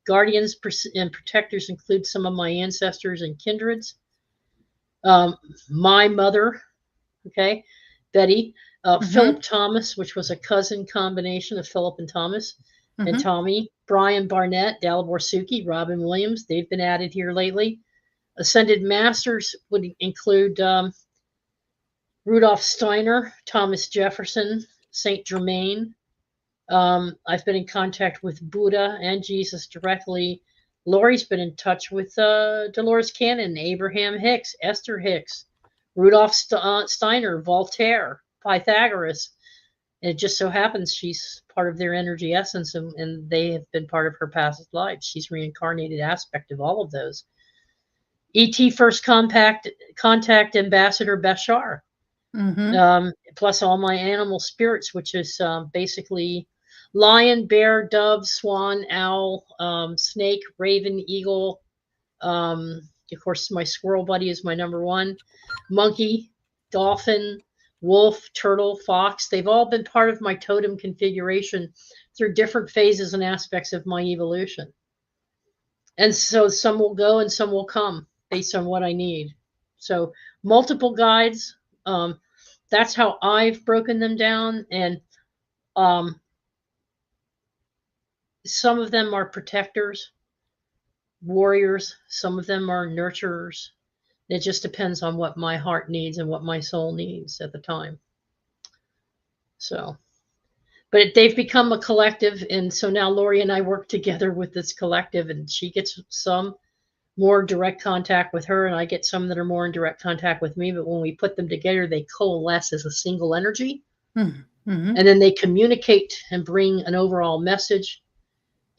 Guardians and protectors include some of my ancestors and kindreds. My mother, Betty, Philip Thomas, which was a cousin combination of Philip and Thomas, and Tommy, Brian Barnett, Dalibor Suki, Robin Williams. They've been added here lately. Ascended Masters would include Rudolph Steiner, Thomas Jefferson, Saint Germain. I've been in contact with Buddha and Jesus directly. Lori's been in touch with Dolores Cannon, Abraham Hicks, Esther Hicks, Rudolph Steiner, Voltaire, Pythagoras. And it just so happens she's part of their energy essence, and they have been part of her past life. She's reincarnated aspect of all of those. E.T. First Contact Ambassador Bashar, plus all my animal spirits, which is basically lion, bear, dove, swan, owl, snake, raven, eagle. Of course, my squirrel buddy is my number 1. Monkey, dolphin, wolf, turtle, fox. They've all been part of my totem configuration through different phases and aspects of my evolution. And so some will go and some will come based on what I need. So multiple guides. That's how I've broken them down. And some of them are protectors, warriors. Some of them are nurturers. It just depends on what my heart needs and what my soul needs at the time. So, but they've become a collective, and so now Lori and I work together with this collective, and she gets some more direct contact with her, and I get some that are more in direct contact with me. But when we put them together, they coalesce as a single energy, and then they communicate and bring an overall message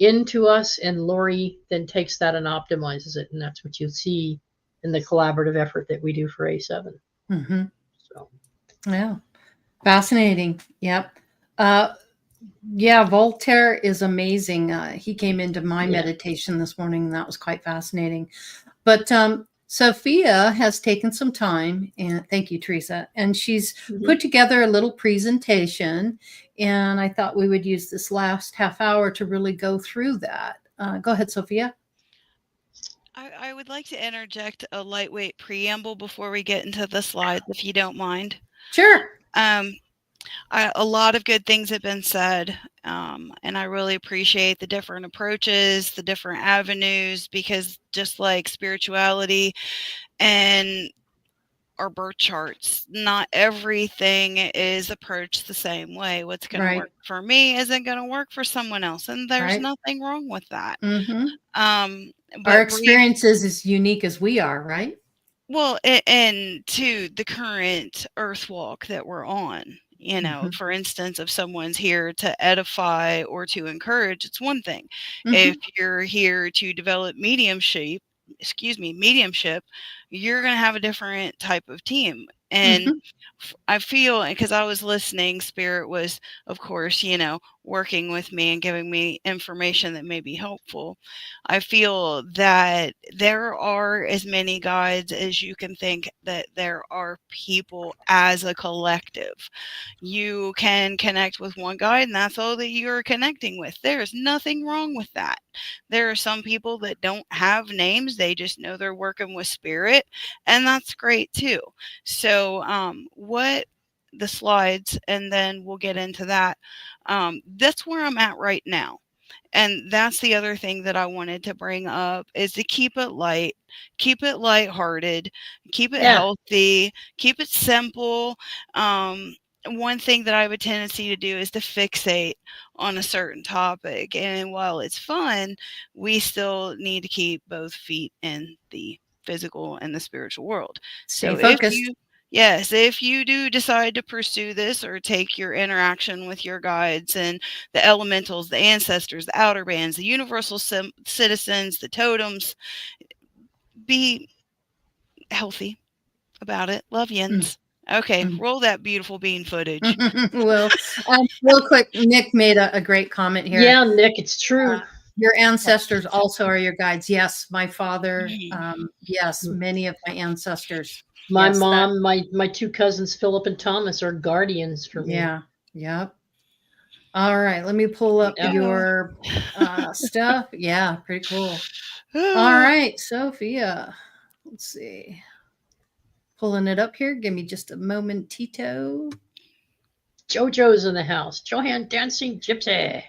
into us, and Lori then takes that and optimizes it, and that's what you see in the collaborative effort that we do for A7. So, yeah, fascinating. Yep. Yeah, Voltaire is amazing. He came into my meditation this morning, and that was quite fascinating. But Sophia has taken some time, and thank you, Teresa, and she's put together a little presentation, and I thought we would use this last half hour to really go through that. Go ahead, Sophia. I would like to interject a lightweight preamble before we get into the slides, if you don't mind. Sure. A lot of good things have been said, and I really appreciate the different approaches, the different avenues, because just like spirituality and our birth charts, not everything is approached the same way. What's going to work for me isn't going to work for someone else, and there's nothing wrong with that. But our experience is as unique as we are, right? Well, and to the current earth walk that we're on, you know, for instance, if someone's here to edify or to encourage, it's one thing. If you're here to develop mediumship, you're going to have a different type of team. And I feel, because I was listening, Spirit was, of course, you know, working with me and giving me information that may be helpful. I feel that there are as many guides as you can think that there are people as a collective. You can connect with one guide, and that's all that you're connecting with. There's nothing wrong with that. There are some people that don't have names. They just know they're working with Spirit, and that's great too. So what the slides, and then we'll get into that. That's where I'm at right now. And that's the other thing that I wanted to bring up, is to keep it light, keep it lighthearted, keep it healthy, keep it simple. One thing that I have a tendency to do is to fixate on a certain topic. And while it's fun, we still need to keep both feet in the physical and the spiritual world. Stay focused. If you do decide to pursue this or take your interaction with your guides and the elementals, the ancestors, the outer bands, the universal citizens, the totems, be healthy about it. Love yins. Okay, roll that beautiful bean footage. Well, real quick, Nick made a great comment here. Yeah, Nick, it's true. Your ancestors also are your guides. Yes, my father. Yes, many of my ancestors. My mom, my two cousins, Philip and Thomas, are guardians for me. Yeah. Yep. All right. Let me pull up your stuff. Yeah. Pretty cool. All right, Sophia. Let's see. Pulling it up here. Give me just a momentito. JoJo's in the house. Johan Dancing Gypsy.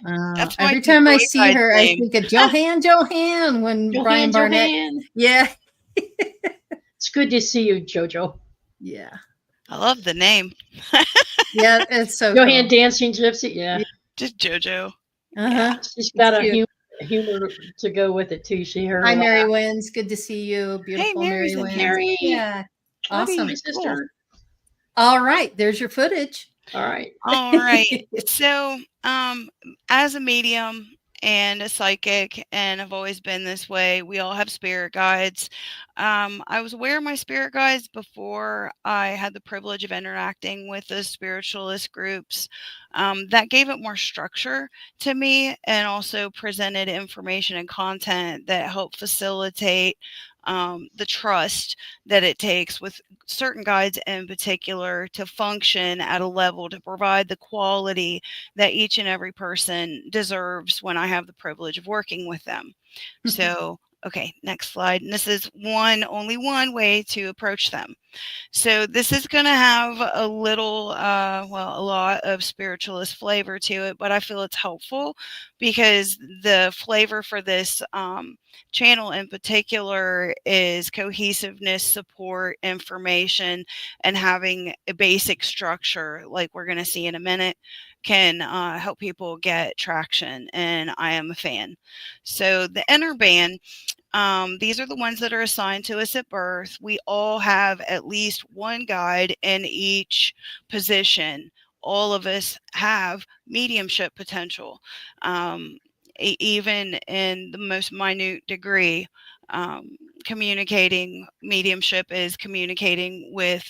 Every time I see her, I think of Johan when Brian Barnett. Yeah. It's good to see you, JoJo. Yeah. I love the name. Yeah, it's so Johan cool. Dancing Gypsy, yeah. Just JoJo. Yeah, she's got a humor to go with it, too. Hi, Mary Wins. Good to see you. Beautiful Mary Wins. Mary. Yeah. Awesome. My sister. All right. There's your footage. All right. So, as a medium and a psychic, and I've always been this way, we all have spirit guides. I was aware of my spirit guides before I had the privilege of interacting with the spiritualist groups. That gave it more structure to me, and also presented information and content that helped facilitate the trust that it takes with certain guides in particular to function at a level to provide the quality that each and every person deserves when I have the privilege of working with them. So, okay, next slide. And this is only one way to approach them. So this is going to have a little, a lot of spiritualist flavor to it, but I feel it's helpful because the flavor for this channel in particular is cohesiveness, support, information, and having a basic structure, like we're going to see in a minute, can help people get traction, and I am a fan. So the inner band, these are the ones that are assigned to us at birth. We all have at least one guide in each position. All of us have mediumship potential, even in the most minute degree. Communicating mediumship is communicating with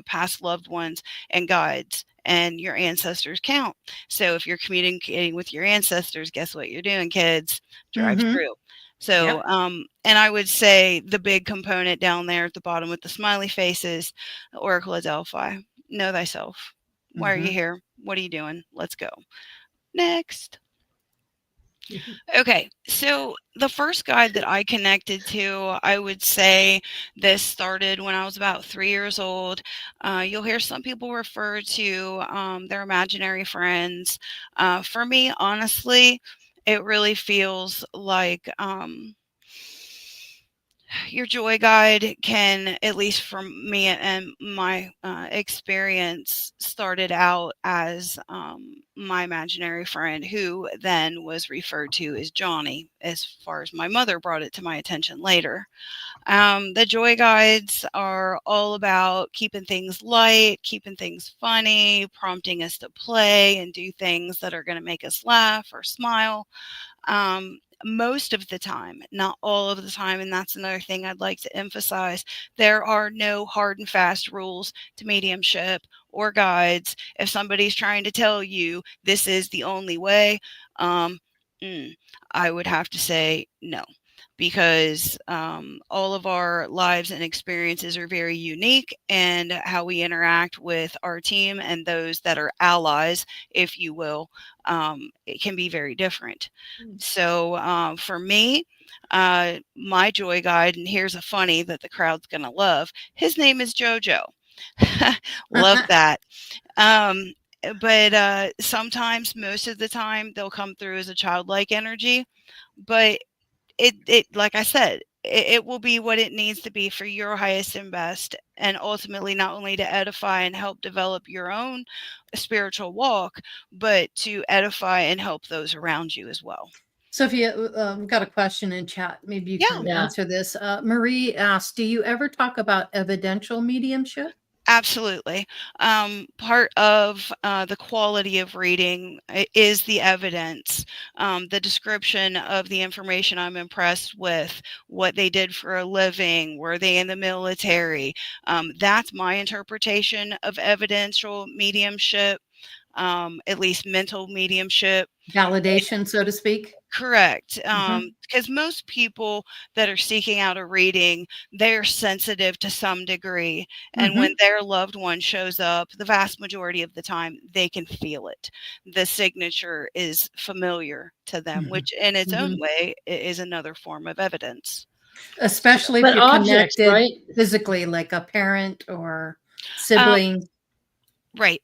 past loved ones and guides, and your ancestors count. So if you're communicating with your ancestors, guess what you're doing, kids? Drive through. So, and I would say the big component down there at the bottom with the smiley faces, Oracle of Delphi. Know thyself. Why are you here? What are you doing? Let's go. Next. Okay, so the first guide that I connected to, I would say this started when I was about 3 years old. You'll hear some people refer to their imaginary friends. For me, honestly, it really feels like your joy guide can, at least from me and my experience, started out as my imaginary friend, who then was referred to as Johnny, as far as my mother brought it to my attention later. The joy guides are all about keeping things light, keeping things funny, prompting us to play and do things that are going to make us laugh or smile. Most of the time, not all of the time, and that's another thing I'd like to emphasize, there are no hard and fast rules to mediumship or guides. If somebody's trying to tell you this is the only way, I would have to say no, because all of our lives and experiences are very unique, and how we interact with our team and those that are allies, if you will, it can be very different. So for me, my joy guide, and here's a funny that the crowd's going to love, his name is JoJo. Love that. But sometimes, most of the time, they'll come through as a childlike energy, but it like I said, it will be what it needs to be for your highest and best, and ultimately not only to edify and help develop your own spiritual walk, but to edify and help those around you as well. So if you got a question in chat, maybe you can answer this. Marie asked, do you ever talk about evidential mediumship? Absolutely. Part of the quality of reading is the evidence, the description of the information I'm impressed with, what they did for a living, were they in the military. That's my interpretation of evidential mediumship, at least mental mediumship. Validation, so to speak. Correct. Because most people that are seeking out a reading, they're sensitive to some degree. And when their loved one shows up, the vast majority of the time, they can feel it. The signature is familiar to them, which in its own way is another form of evidence. Especially if you're connected physically, like a parent or sibling. Right.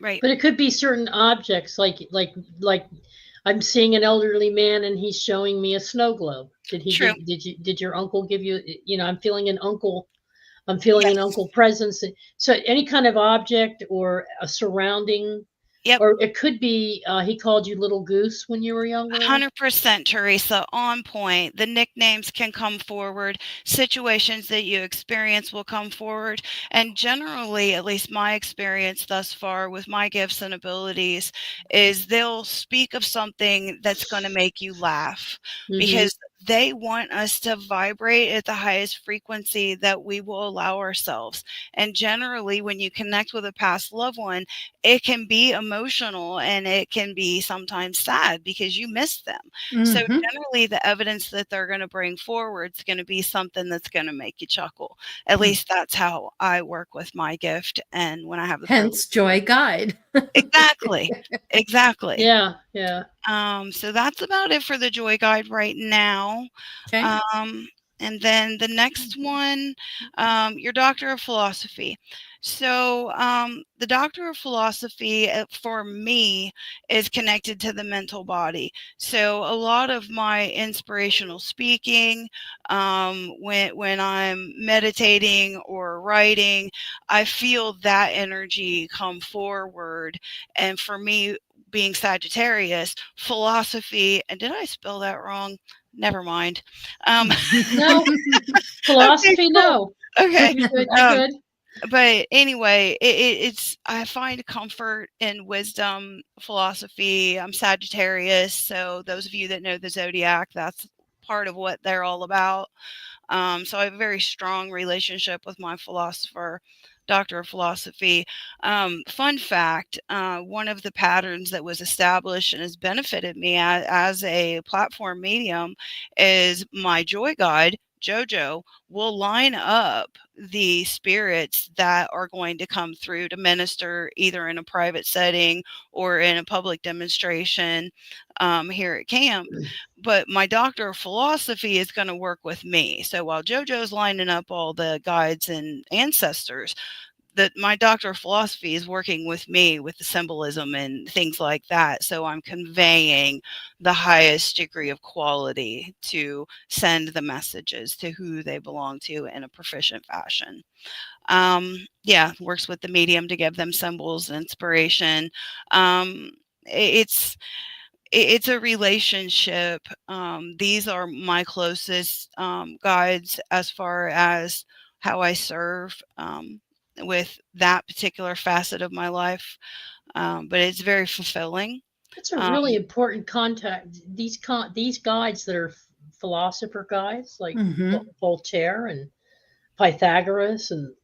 Right. But it could be certain objects, like I'm seeing an elderly man and he's showing me a snow globe. Did your uncle give you, I'm feeling an uncle presence. So any kind of object or a surrounding. Yep. Or it could be he called you Little Goose when you were younger. 100%, Teresa, on point. The nicknames can come forward. Situations that you experience will come forward. And generally, at least my experience thus far with my gifts and abilities, is they'll speak of something that's going to make you laugh, because they want us to vibrate at the highest frequency that we will allow ourselves. And generally, when you connect with a past loved one, it can be emotional and it can be sometimes sad because you miss them. So generally, the evidence that they're going to bring forward is going to be something that's going to make you chuckle. At least that's how I work with my gift. And when I have the hence joy guide. Exactly. Yeah. So that's about it for the joy guide right now. Okay. And then the next one, your Doctor of Philosophy. So the Doctor of Philosophy for me is connected to the mental body. So a lot of my inspirational speaking, when I'm meditating or writing, I feel that energy come forward. And for me, being Sagittarius, philosophy, and did I spell that wrong? Never mind. No. Philosophy, Okay, cool. no. Okay. You're good. You're good. But anyway, it's I find comfort in wisdom, philosophy. I'm Sagittarius, so those of you that know the zodiac, that's part of what they're all about. So I have a very strong relationship with my philosopher, Doctor of Philosophy. Fun fact, one of the patterns that was established and has benefited me as a platform medium is my joy guide, Jojo, will line up the spirits that are going to come through to minister either in a private setting or in a public demonstration here at camp. But my Doctor of Philosophy is going to work with me. So while JoJo's lining up all the guides and ancestors, that my Doctor of Philosophy is working with me with the symbolism and things like that. So I'm conveying the highest degree of quality to send the messages to who they belong to in a proficient fashion. Yeah, works with the medium to give them symbols and inspiration. It's a relationship. These are my closest guides as far as how I serve with that particular facet of my life. But it's very fulfilling. That's a really important contact. These guides that are philosopher guides, like Voltaire and Pythagoras and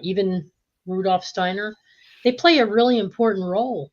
even Rudolf Steiner, they play a really important role.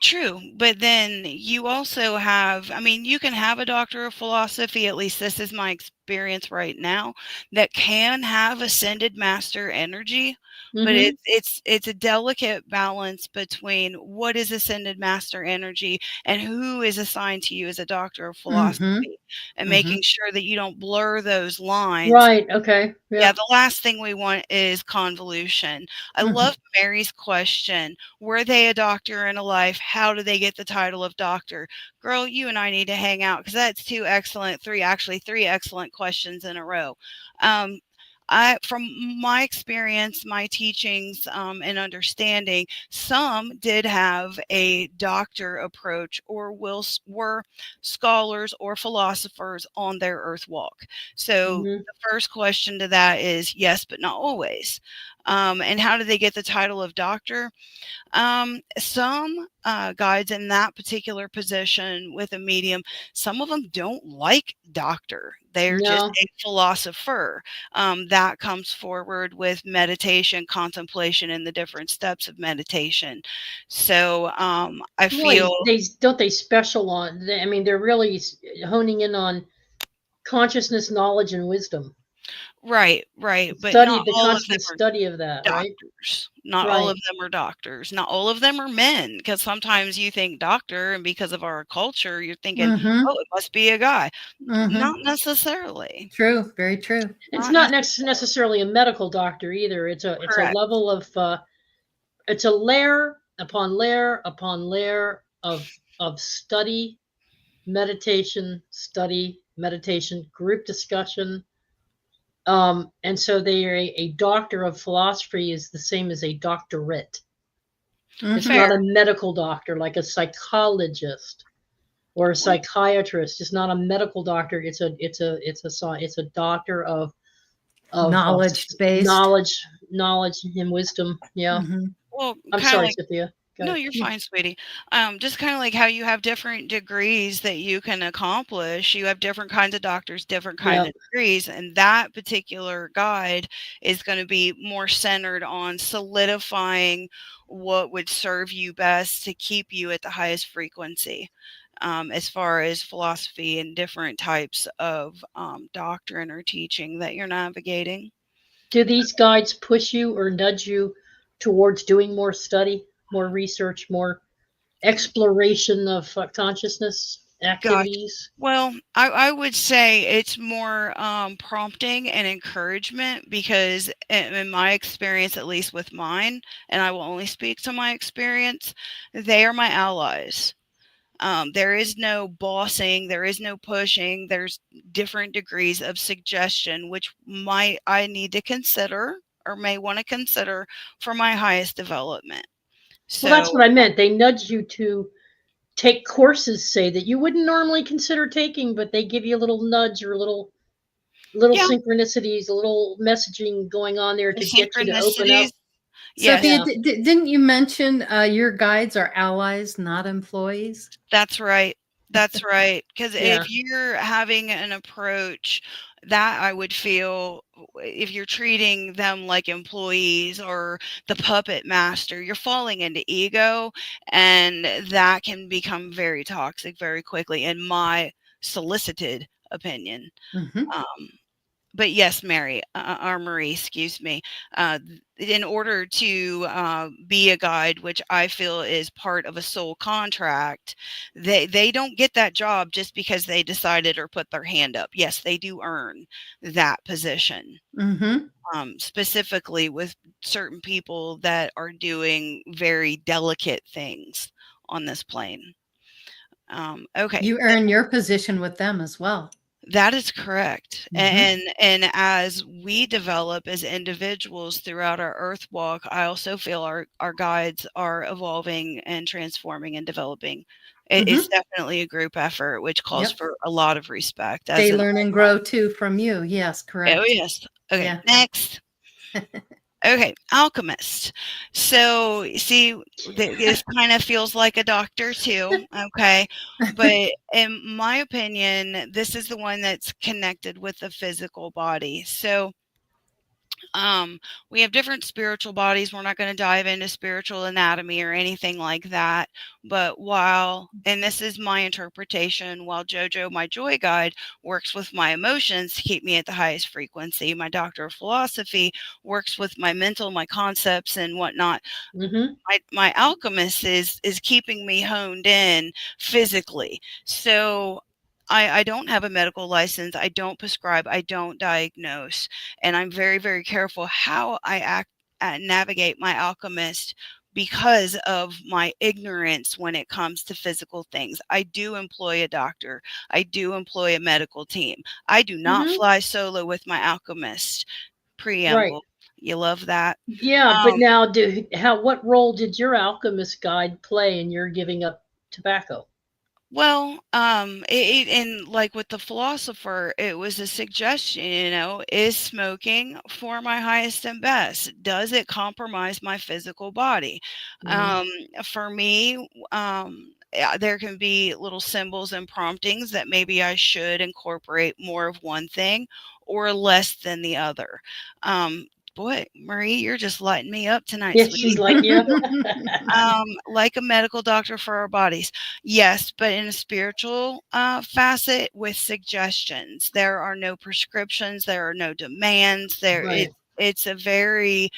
True, but then you also have, I mean, you can have a Doctor of Philosophy, at least this is my experience right now, that can have ascended master energy, but it's a delicate balance between what is ascended master energy and who is assigned to you as a Doctor of Philosophy, and making sure that you don't blur those lines. Right. Okay. Yeah, the last thing we want is convolution. I love Mary's question. Were they a doctor in a life? How do they get the title of doctor? Girl, you and I need to hang out because that's three excellent questions in a row. From my experience, my teachings, and understanding, some did have a doctor approach or were scholars or philosophers on their earth walk. So the first question to that is yes, but not always. And how do they get the title of doctor? Some guides in that particular position with a medium, some of them don't like doctor. They're just a philosopher. That comes forward with meditation, contemplation, and the different steps of meditation. So I feel they special on. I mean, they're really honing in on consciousness, knowledge, and wisdom. Right. But Study not the all of them constant are study of that, right? doctors. Not all of them are doctors. Not all of them are men, because sometimes you think doctor, and because of our culture, you're thinking, oh, it must be a guy. Not necessarily. True. Very true. It's not necessarily a medical doctor either. It's a level of it's a layer upon layer upon layer of study, meditation, group discussion. And so they are a doctor of philosophy is the same as a doctorate. It's not a medical doctor like a psychologist or a psychiatrist. It's not a medical doctor. It's a doctor of knowledge based knowledge and wisdom. Yeah. Well, I'm sorry, Sophia. No, you're fine, sweetie. Just kind of like how you have different degrees that you can accomplish. You have different kinds of doctors, different kinds of degrees, and that particular guide is going to be more centered on solidifying what would serve you best to keep you at the highest frequency. As far as philosophy and different types of doctrine or teaching that you're navigating. Do these guides push you or nudge you towards doing more study, more research, more exploration of consciousness? activities? Well, I would say it's more prompting and encouragement, because in my experience, at least with mine, and I will only speak to my experience, they are my allies. There is no bossing, there is no pushing, there's different degrees of suggestion, which I need to consider or may want to consider for my highest development. Well, that's So what I meant. They nudge you to take courses, say, that you wouldn't normally consider taking, but they give you a little nudge or a little yeah, synchronicities, a little messaging going on there the to get you to open up. synchronicities. Yes, Sophia, Yeah. didn't you mention your guides are allies, not employees? that's right. That's right. Because Yeah. if you're having an approach that I would feel, if you're treating them like employees or the puppet master, you're falling into ego, and that can become very toxic very quickly, in my solicited opinion. Mm-hmm. But yes, Mary, or Marie, excuse me, in order to be a guide, which I feel is part of a soul contract, they don't get that job just because they decided or put their hand up. Yes, they do earn that position. Mm-hmm. Specifically with certain people that are doing very delicate things on this plane. Okay. You earn your position with them as well. That is correct. Mhm. And as we develop as individuals throughout our earth walk, I also feel our guides are evolving and transforming and developing. It's Mhm. definitely a group effort, which calls Yep. for a lot of respect as They an learn and grow too from you. Yes, oh correct. yes. Okay, Yeah. next. Okay, alchemist. So, see, this kind of feels like a doctor too, okay? But in my opinion, this is the one that's connected with the physical body. So, we have different spiritual bodies. We're not going to dive into spiritual anatomy or anything like that. But and this is my interpretation, while JoJo, my joy guide, works with my emotions to keep me at the highest frequency, my doctor of philosophy works with my mental, my concepts and whatnot. Mm-hmm. My alchemist is keeping me honed in physically. So I don't have a medical license. I don't prescribe. I don't diagnose. And I'm very, very careful how I navigate my alchemist because of my ignorance when it comes to physical things. I do employ a doctor. I do employ a medical team. I do not Mm-hmm. fly solo with my alchemist. Right. Preamble. You love that? Yeah, but now, what role did your alchemist guide play in your giving up tobacco? Well, and like with the philosopher, it was a suggestion, is smoking for my highest and best? Does it compromise my physical body? Mm-hmm. For me, yeah, there can be little symbols and promptings that maybe I should incorporate more of one thing or less than the other. Boy, Marie, you're just lighting me up tonight, Yeah, she's sweetie. like, yeah. Like a medical doctor for our bodies. Yes, but in a spiritual facet with suggestions. There are no prescriptions. There are no demands. Right. It's a very,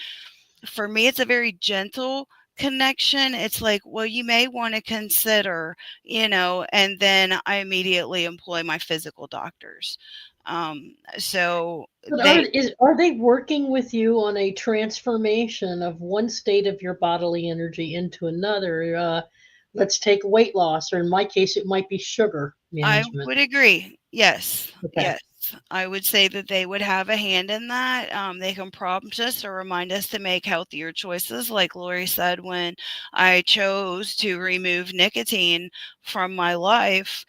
for me, it's a very gentle connection. It's like, well, you may want to consider, and then I immediately employ my physical doctors. So But they are they working with you on a transformation of one state of your bodily energy into another? Let's take weight loss, or in my case, it might be sugar I management. would agree. Yes. Okay. Yes. I would say that they would have a hand in that. They can prompt us or remind us to make healthier choices. Like Lori said, when I chose to remove nicotine from my life,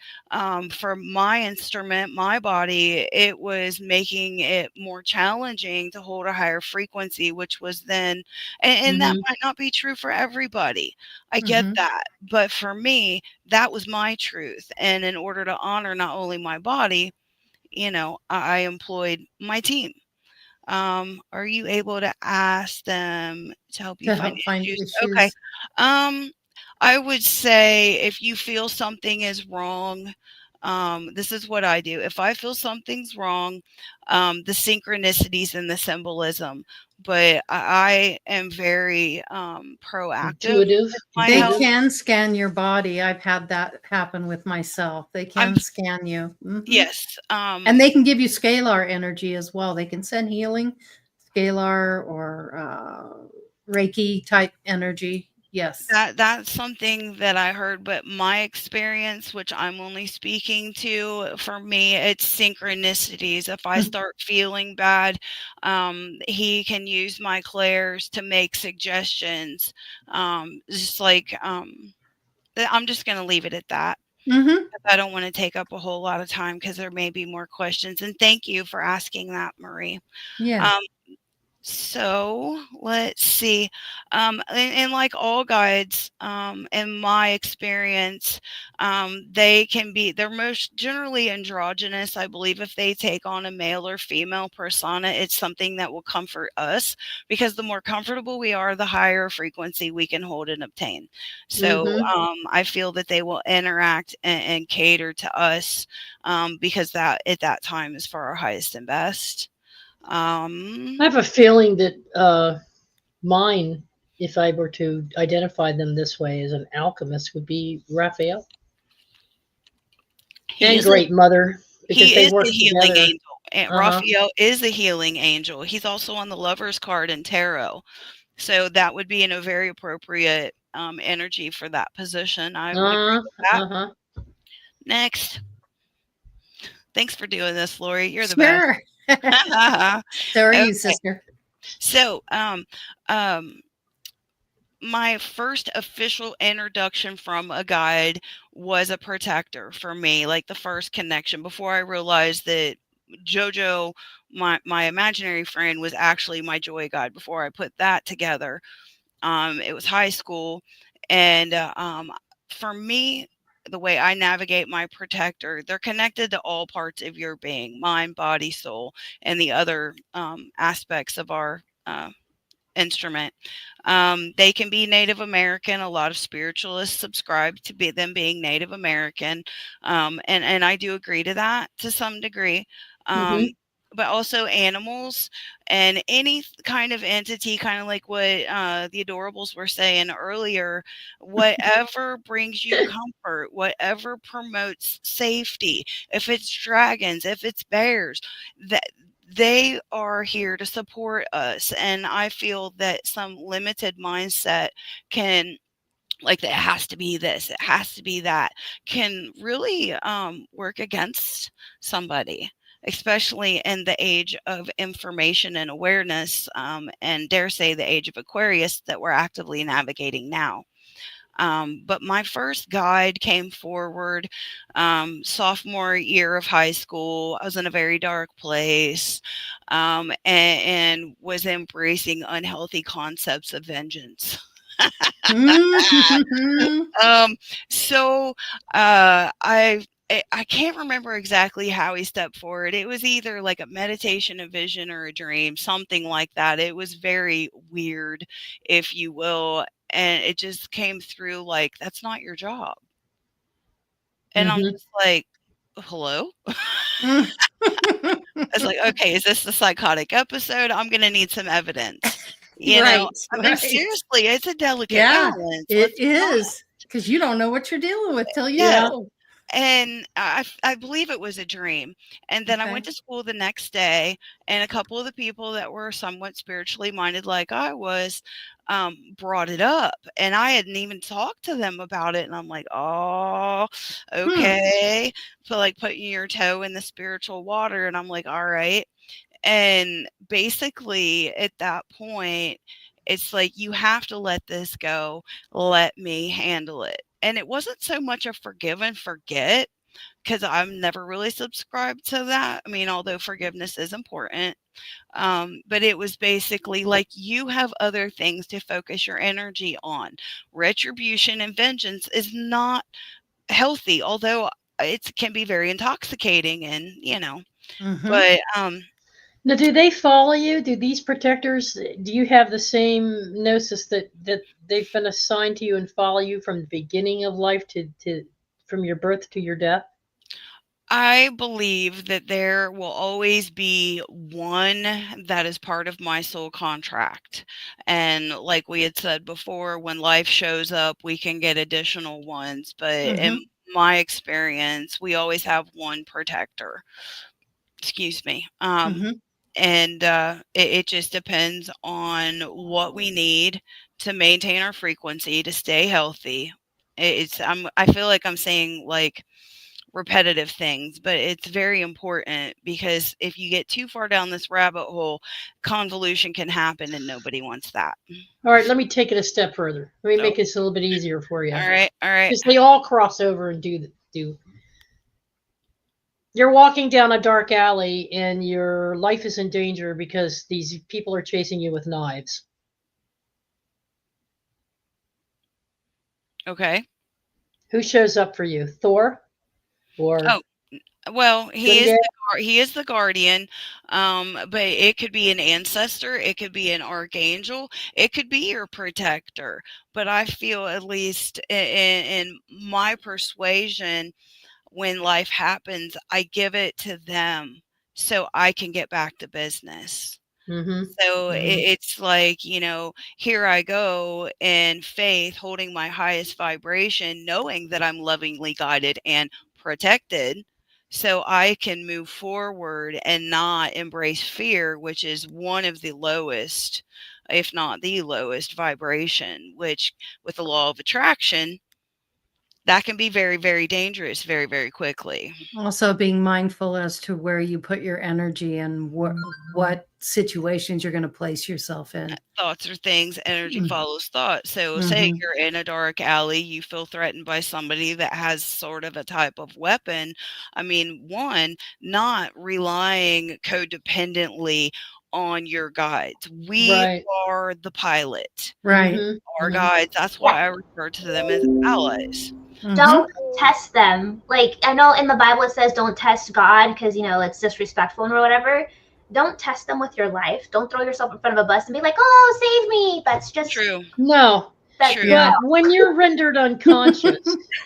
for my instrument, my body, it was making it more challenging to hold a higher frequency, which was then, and that Mm-hmm. might not be true for everybody. I get Mhm. that. But for me, that was my truth. And in order to honor not only my body, I employed my team. Are you able to ask them to help you To find help find issues? Okay. issues. Um, I would say if you feel something is wrong, This is what I do. If I feel something's wrong, the synchronicities and the symbolism, but I am very proactive Intuitive. with my They health. can scan your body. I've had that happen with myself. They can scan you. Yes. And they can give you scalar energy as well. They can send healing, scalar or Reiki type energy. Yes. That's something that I heard, but my experience, which I'm only speaking to, for me, it's synchronicities. If I start feeling bad, he can use my clairs to make suggestions. Just like I'm just going to leave it at that. I don't want to take up a whole lot of time because there may be more questions. And thank you for asking that, Marie. Yeah. So let's see. And like all guides, in my experience, they're most generally androgynous. I believe if they take on a male or female persona, it's something that will comfort us, because the more comfortable we are, the higher frequency we can hold and obtain. So I feel that they will interact and cater to us, because that at that time is for our highest and best. I have a feeling that mine, if I were to identify them this way as an alchemist, would be Raphael and Great Mother, because he they is work the healing together. angel. And Raphael is the healing angel. He's also on the Lover's card in tarot. So that would be in a very appropriate energy for that position. I would agree with that. Next. Thanks for doing this, Lori. You're the best. So are you, sister. So, my first official introduction from a guide was a protector for me, like the first connection, before I realized that Jojo, my imaginary friend, was actually my joy guide. Before I put that together, it was high school. And for me, the way I navigate my protector, they're connected to all parts of your being, mind, body, soul, and the other aspects of our instrument. They can be Native American. A lot of spiritualists subscribe to them being Native American. And I do agree to that to some degree. But also animals and any kind of entity, kind of like what the Adorables were saying earlier, whatever brings you comfort, whatever promotes safety, if it's dragons, if it's bears, that they are here to support us. And I feel that some limited mindset can, like, it has to be this, it has to be that, can really work against somebody, especially in the age of information and awareness, and dare say the age of Aquarius that we're actively navigating now. But my first guide came forward sophomore year of high school. I was in a very dark place, and was embracing unhealthy concepts of vengeance. So I can't remember exactly how he stepped forward. It was either like a meditation, a vision, or a dream, something like that. It was very weird, if you will. And it just came through like, that's not your job. And I'm just like, hello? I was like, okay, is this the psychotic episode? I'm going to need some evidence. You know, I mean, seriously, it's a delicate balance. It is, because you don't know what you're dealing with till you know. And I believe it was a dream. And then I went to school the next day, and a couple of the people that were somewhat spiritually minded, like I was, brought it up. And I hadn't even talked to them about it. And I'm like, oh, okay. So like putting your toe in the spiritual water. And I'm like, all right. And basically at that point, it's like, you have to let this go. Let me handle it. And it wasn't so much a forgive and forget, because I've never really subscribed to that. I mean, although forgiveness is important, but it was basically like, you have other things to focus your energy on. Retribution and vengeance is not healthy, although it can be very intoxicating, and but now, do they follow you? Do these protectors, do you have the same gnosis that they've been assigned to you and follow you from the beginning of life to from your birth to your death? I believe that there will always be one that is part of my soul contract. And like we had said before, when life shows up, we can get additional ones. But in my experience, we always have one protector. Excuse me. And it just depends on what we need to maintain our frequency, to stay healthy. I feel like I'm saying like repetitive things, but it's very important, because if you get too far down this rabbit hole, convolution can happen and nobody wants that. All right, let me take it a step further. Let me make this a little bit easier for you. All right. Because they all cross over and do. You're walking down a dark alley and your life is in danger because these people are chasing you with knives. Okay. Who shows up for you? Thor? Or well, he is the guardian, but it could be an ancestor, it could be an archangel, it could be your protector. But I feel, at least in my persuasion, when life happens, I give it to them so I can get back to business. So it's like, here I go in faith, holding my highest vibration, knowing that I'm lovingly guided and protected, so I can move forward and not embrace fear, which is one of the lowest, if not the lowest vibration, which with the law of attraction, that can be very, very dangerous very, very quickly. Also being mindful as to where you put your energy and what situations you're going to place yourself in. Thoughts are things, energy follows thought. So say you're in a dark alley, you feel threatened by somebody that has sort of a type of weapon. I mean, one, not relying codependently on your guides. We are the pilot. Right. Our guides, that's why I refer to them as allies. Don't test them. Like, I know in the Bible it says don't test God because, it's disrespectful or whatever. Don't test them with your life. Don't throw yourself in front of a bus and be like, oh, save me. That's just true. No. True. But when you're rendered unconscious,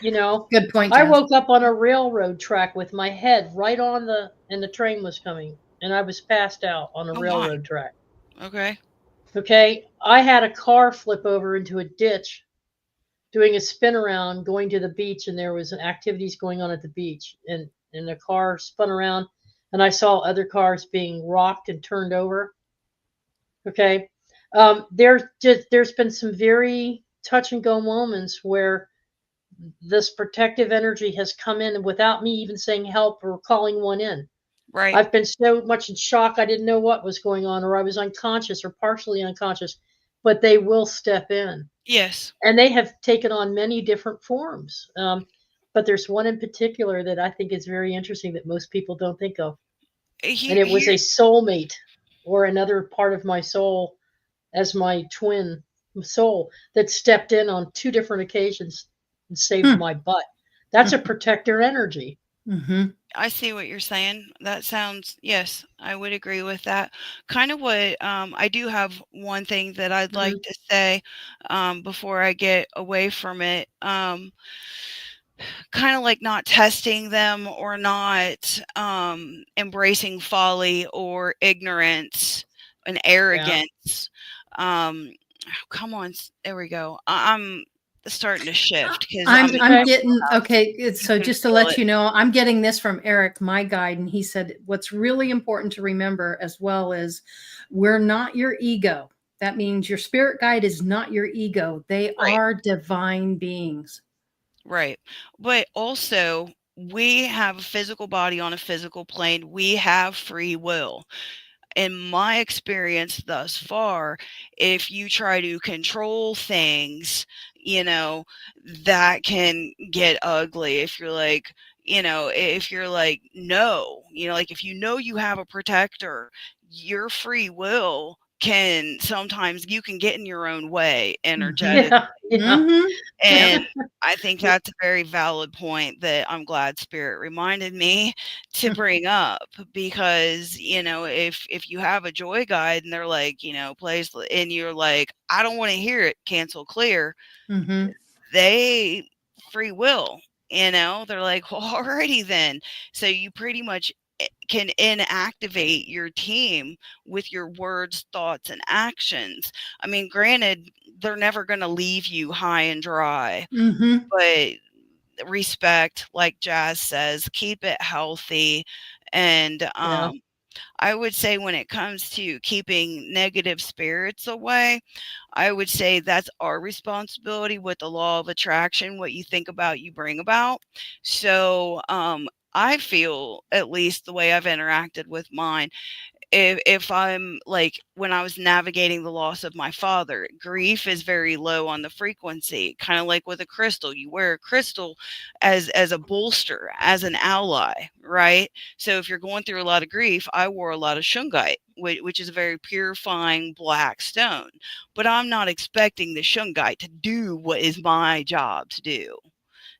good point. I woke up on a railroad track with my head right on and the train was coming, and I was passed out on a railroad track. Okay. I had a car flip over into a ditch, doing a spin around, going to the beach, and there was activities going on at the beach, and the car spun around, and I saw other cars being rocked and turned over. Okay. There's been some very touch and go moments where this protective energy has come in without me even saying help or calling one in. Right. I've been so much in shock I didn't know what was going on, or I was unconscious or partially unconscious, but they will step in. Yes. And they have taken on many different forms. But there's one in particular that I think is very interesting that most people don't think of. And it was a soulmate, or another part of my soul as my twin soul, that stepped in on 2 different occasions and saved my butt. That's a protector energy. I see what you're saying. That sounds, yes, I would agree with that. Kind of what I do have one thing that I'd like to say before I get away from it. Kind of like not testing them or not embracing folly or ignorance and arrogance. Come on, there we go. I'm starting to shift because I'm getting okay. So just to let you know, I'm getting this from Eric, my guide, and he said what's really important to remember as well is we're not your ego. That means your spirit guide is not your ego. They are divine beings. Right. But also, we have a physical body on a physical plane. We have free will. In my experience thus far, if you try to control things, that can get ugly. If you're like, if you're like, no, like if you have a protector, your free will sometimes you can get in your own way energetically. And I think that's a very valid point that I'm glad Spirit reminded me to bring up, because if you have a joy guide and they're like, plays, and you're like, I don't want to hear it, cancel, clear, they free will. They're like, well, alrighty then. So you pretty much can inactivate your team with your words, thoughts, and actions. I mean, granted, they're never going to leave you high and dry, but respect, like Jazz says, keep it healthy. And I would say when it comes to keeping negative spirits away, I would say that's our responsibility with the law of attraction. What you think about, you bring about. So I feel, at least the way I've interacted with mine, if I'm like, when I was navigating the loss of my father, grief is very low on the frequency, kind of like with a crystal. You wear a crystal as a bolster, as an ally, right? So if you're going through a lot of grief, I wore a lot of shungite, which is a very purifying black stone. But I'm not expecting the shungite to do what is my job to do.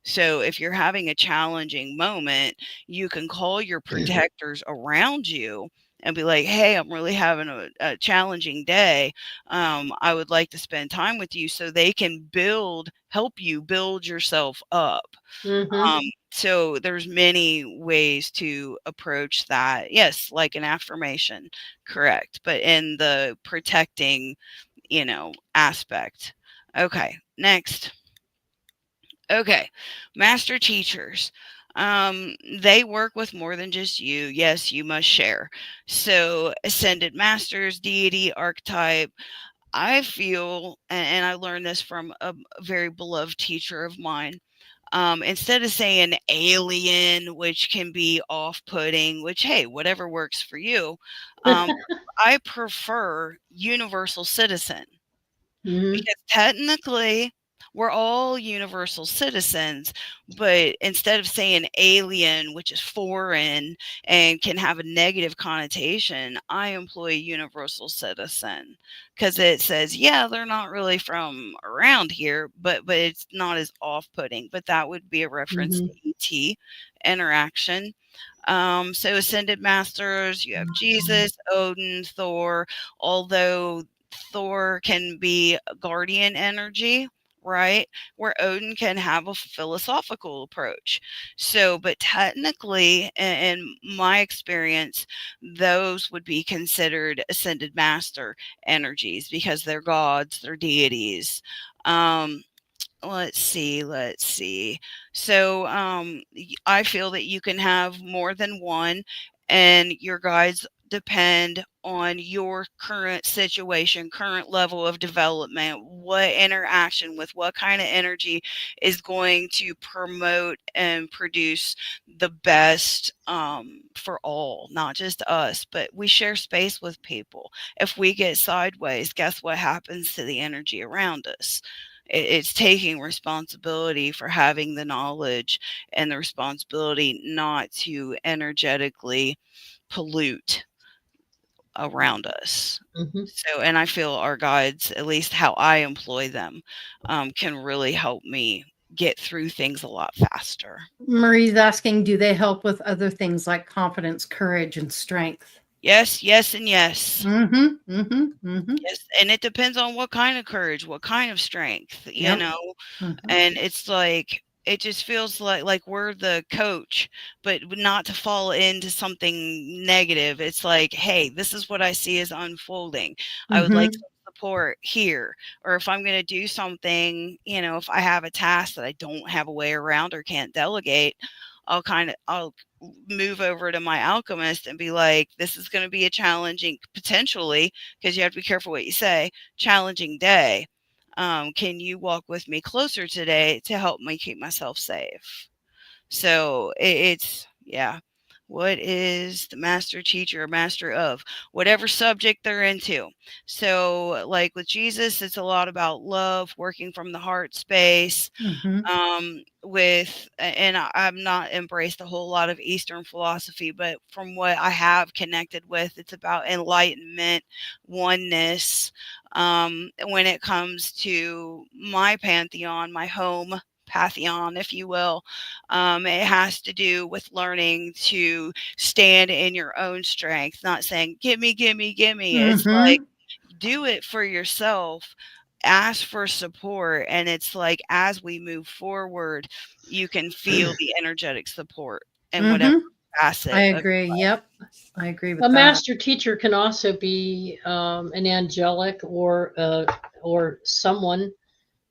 So if you're having a challenging moment, you can call your protectors around you and be like, hey, I'm really having a challenging day. I would like to spend time with you, so they can help you build yourself up. So there's many ways to approach that. Yes, like an affirmation, correct. But in the protecting, aspect. Okay, next. Okay, master teachers. They work with more than just you. Yes, you must share. So, ascended masters, deity, archetype. I feel, and I learned this from a very beloved teacher of mine. Instead of saying alien, which can be off putting, which, hey, whatever works for you, I prefer universal citizen. Because technically, we're all universal citizens, but instead of saying alien, which is foreign and can have a negative connotation, I employ universal citizen because it says, yeah, they're not really from around here, but it's not as off-putting. But that would be a reference to ET interaction. So ascended masters, you have Jesus, Odin, Thor, although Thor can be guardian energy, right? Where Odin can have a philosophical approach. So, but technically, in my experience, those would be considered ascended master energies because they're gods, they're deities. Let's see. So, I feel that you can have more than one, and your guides depend on your current situation, current level of development, what interaction with what kind of energy is going to promote and produce the best for all, not just us, but we share space with people. If we get sideways, guess what happens to the energy around us? It's taking responsibility for having the knowledge and the responsibility not to energetically pollute around us. So, and I feel our guides, at least how I employ them, can really help me get through things a lot faster. Marie's asking, do they help with other things like confidence, courage, and strength? Yes, yes, and yes. Mm-hmm. Yes, and it depends on what kind of courage, what kind of strength, Yep. And it's like, it just feels like we're the coach, but not to fall into something negative. It's like, hey, this is what I see as unfolding. I would like some support here. Or if I'm going to do something, if I have a task that I don't have a way around or can't delegate, I'll move over to my alchemist and be like, this is going to be a challenging, potentially, because you have to be careful what you say, challenging day. Can you walk with me closer today to help me keep myself safe? So it's, yeah. What is the master teacher or master of whatever subject they're into? So, like with Jesus, it's a lot about love, working from the heart space. I'm not embraced a whole lot of Eastern philosophy, but from what I have connected with, it's about enlightenment, oneness. When it comes to my pantheon, my home pantheon, if you will, it has to do with learning to stand in your own strength, not saying, gimme, gimme, gimme. It's like, do it for yourself. ask for support, and it's like as we move forward, you can feel the energetic support and whatever facet. I agree. Yep, I agree with A that. master teacher can also be an angelic or someone,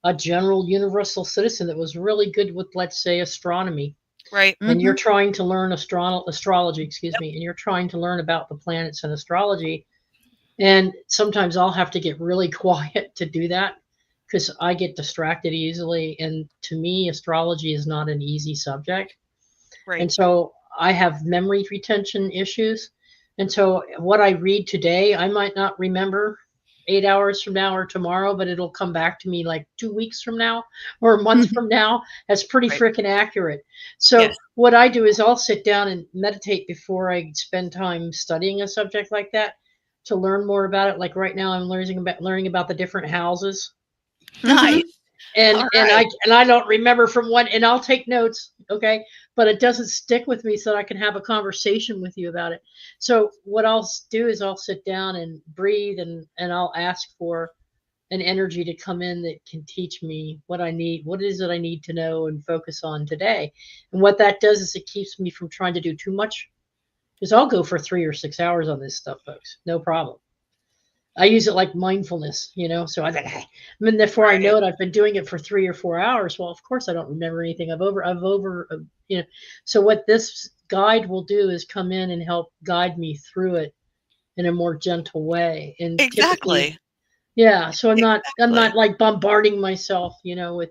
a general universal citizen that was really good with, let's say, astronomy. Right. And you're trying to learn astrology, excuse me, and you're trying to learn about the planets and astrology. And sometimes I'll have to get really quiet to do that because I get distracted easily. And to me, astrology is not an easy subject. Right. And so I have memory retention issues. And so what I read today, I might not remember 8 hours from now or tomorrow, but it'll come back to me like 2 weeks from now or a month from now. That's pretty freaking accurate. So what I do is I'll sit down and meditate before I spend time studying a subject like that to learn more about it. Like right now I'm learning about the different houses. Nice. And I don't remember from one, and I'll take notes, okay, but it doesn't stick with me so that I can have a conversation with you about it. So what I'll do is I'll sit down and breathe, and I'll ask for an energy to come in that can teach me what I need, what is it I need to know and focus on today. And what that does is it keeps me from trying to do too much, because I'll go for 3 or 6 hours on this stuff, folks, no problem. I use it like mindfulness, so I think, before I know it, I've been doing it for 3 or 4 hours. Well, of course I don't remember anything. So what this guide will do is come in and help guide me through it in a more gentle way. And exactly. So I'm not like bombarding myself, with,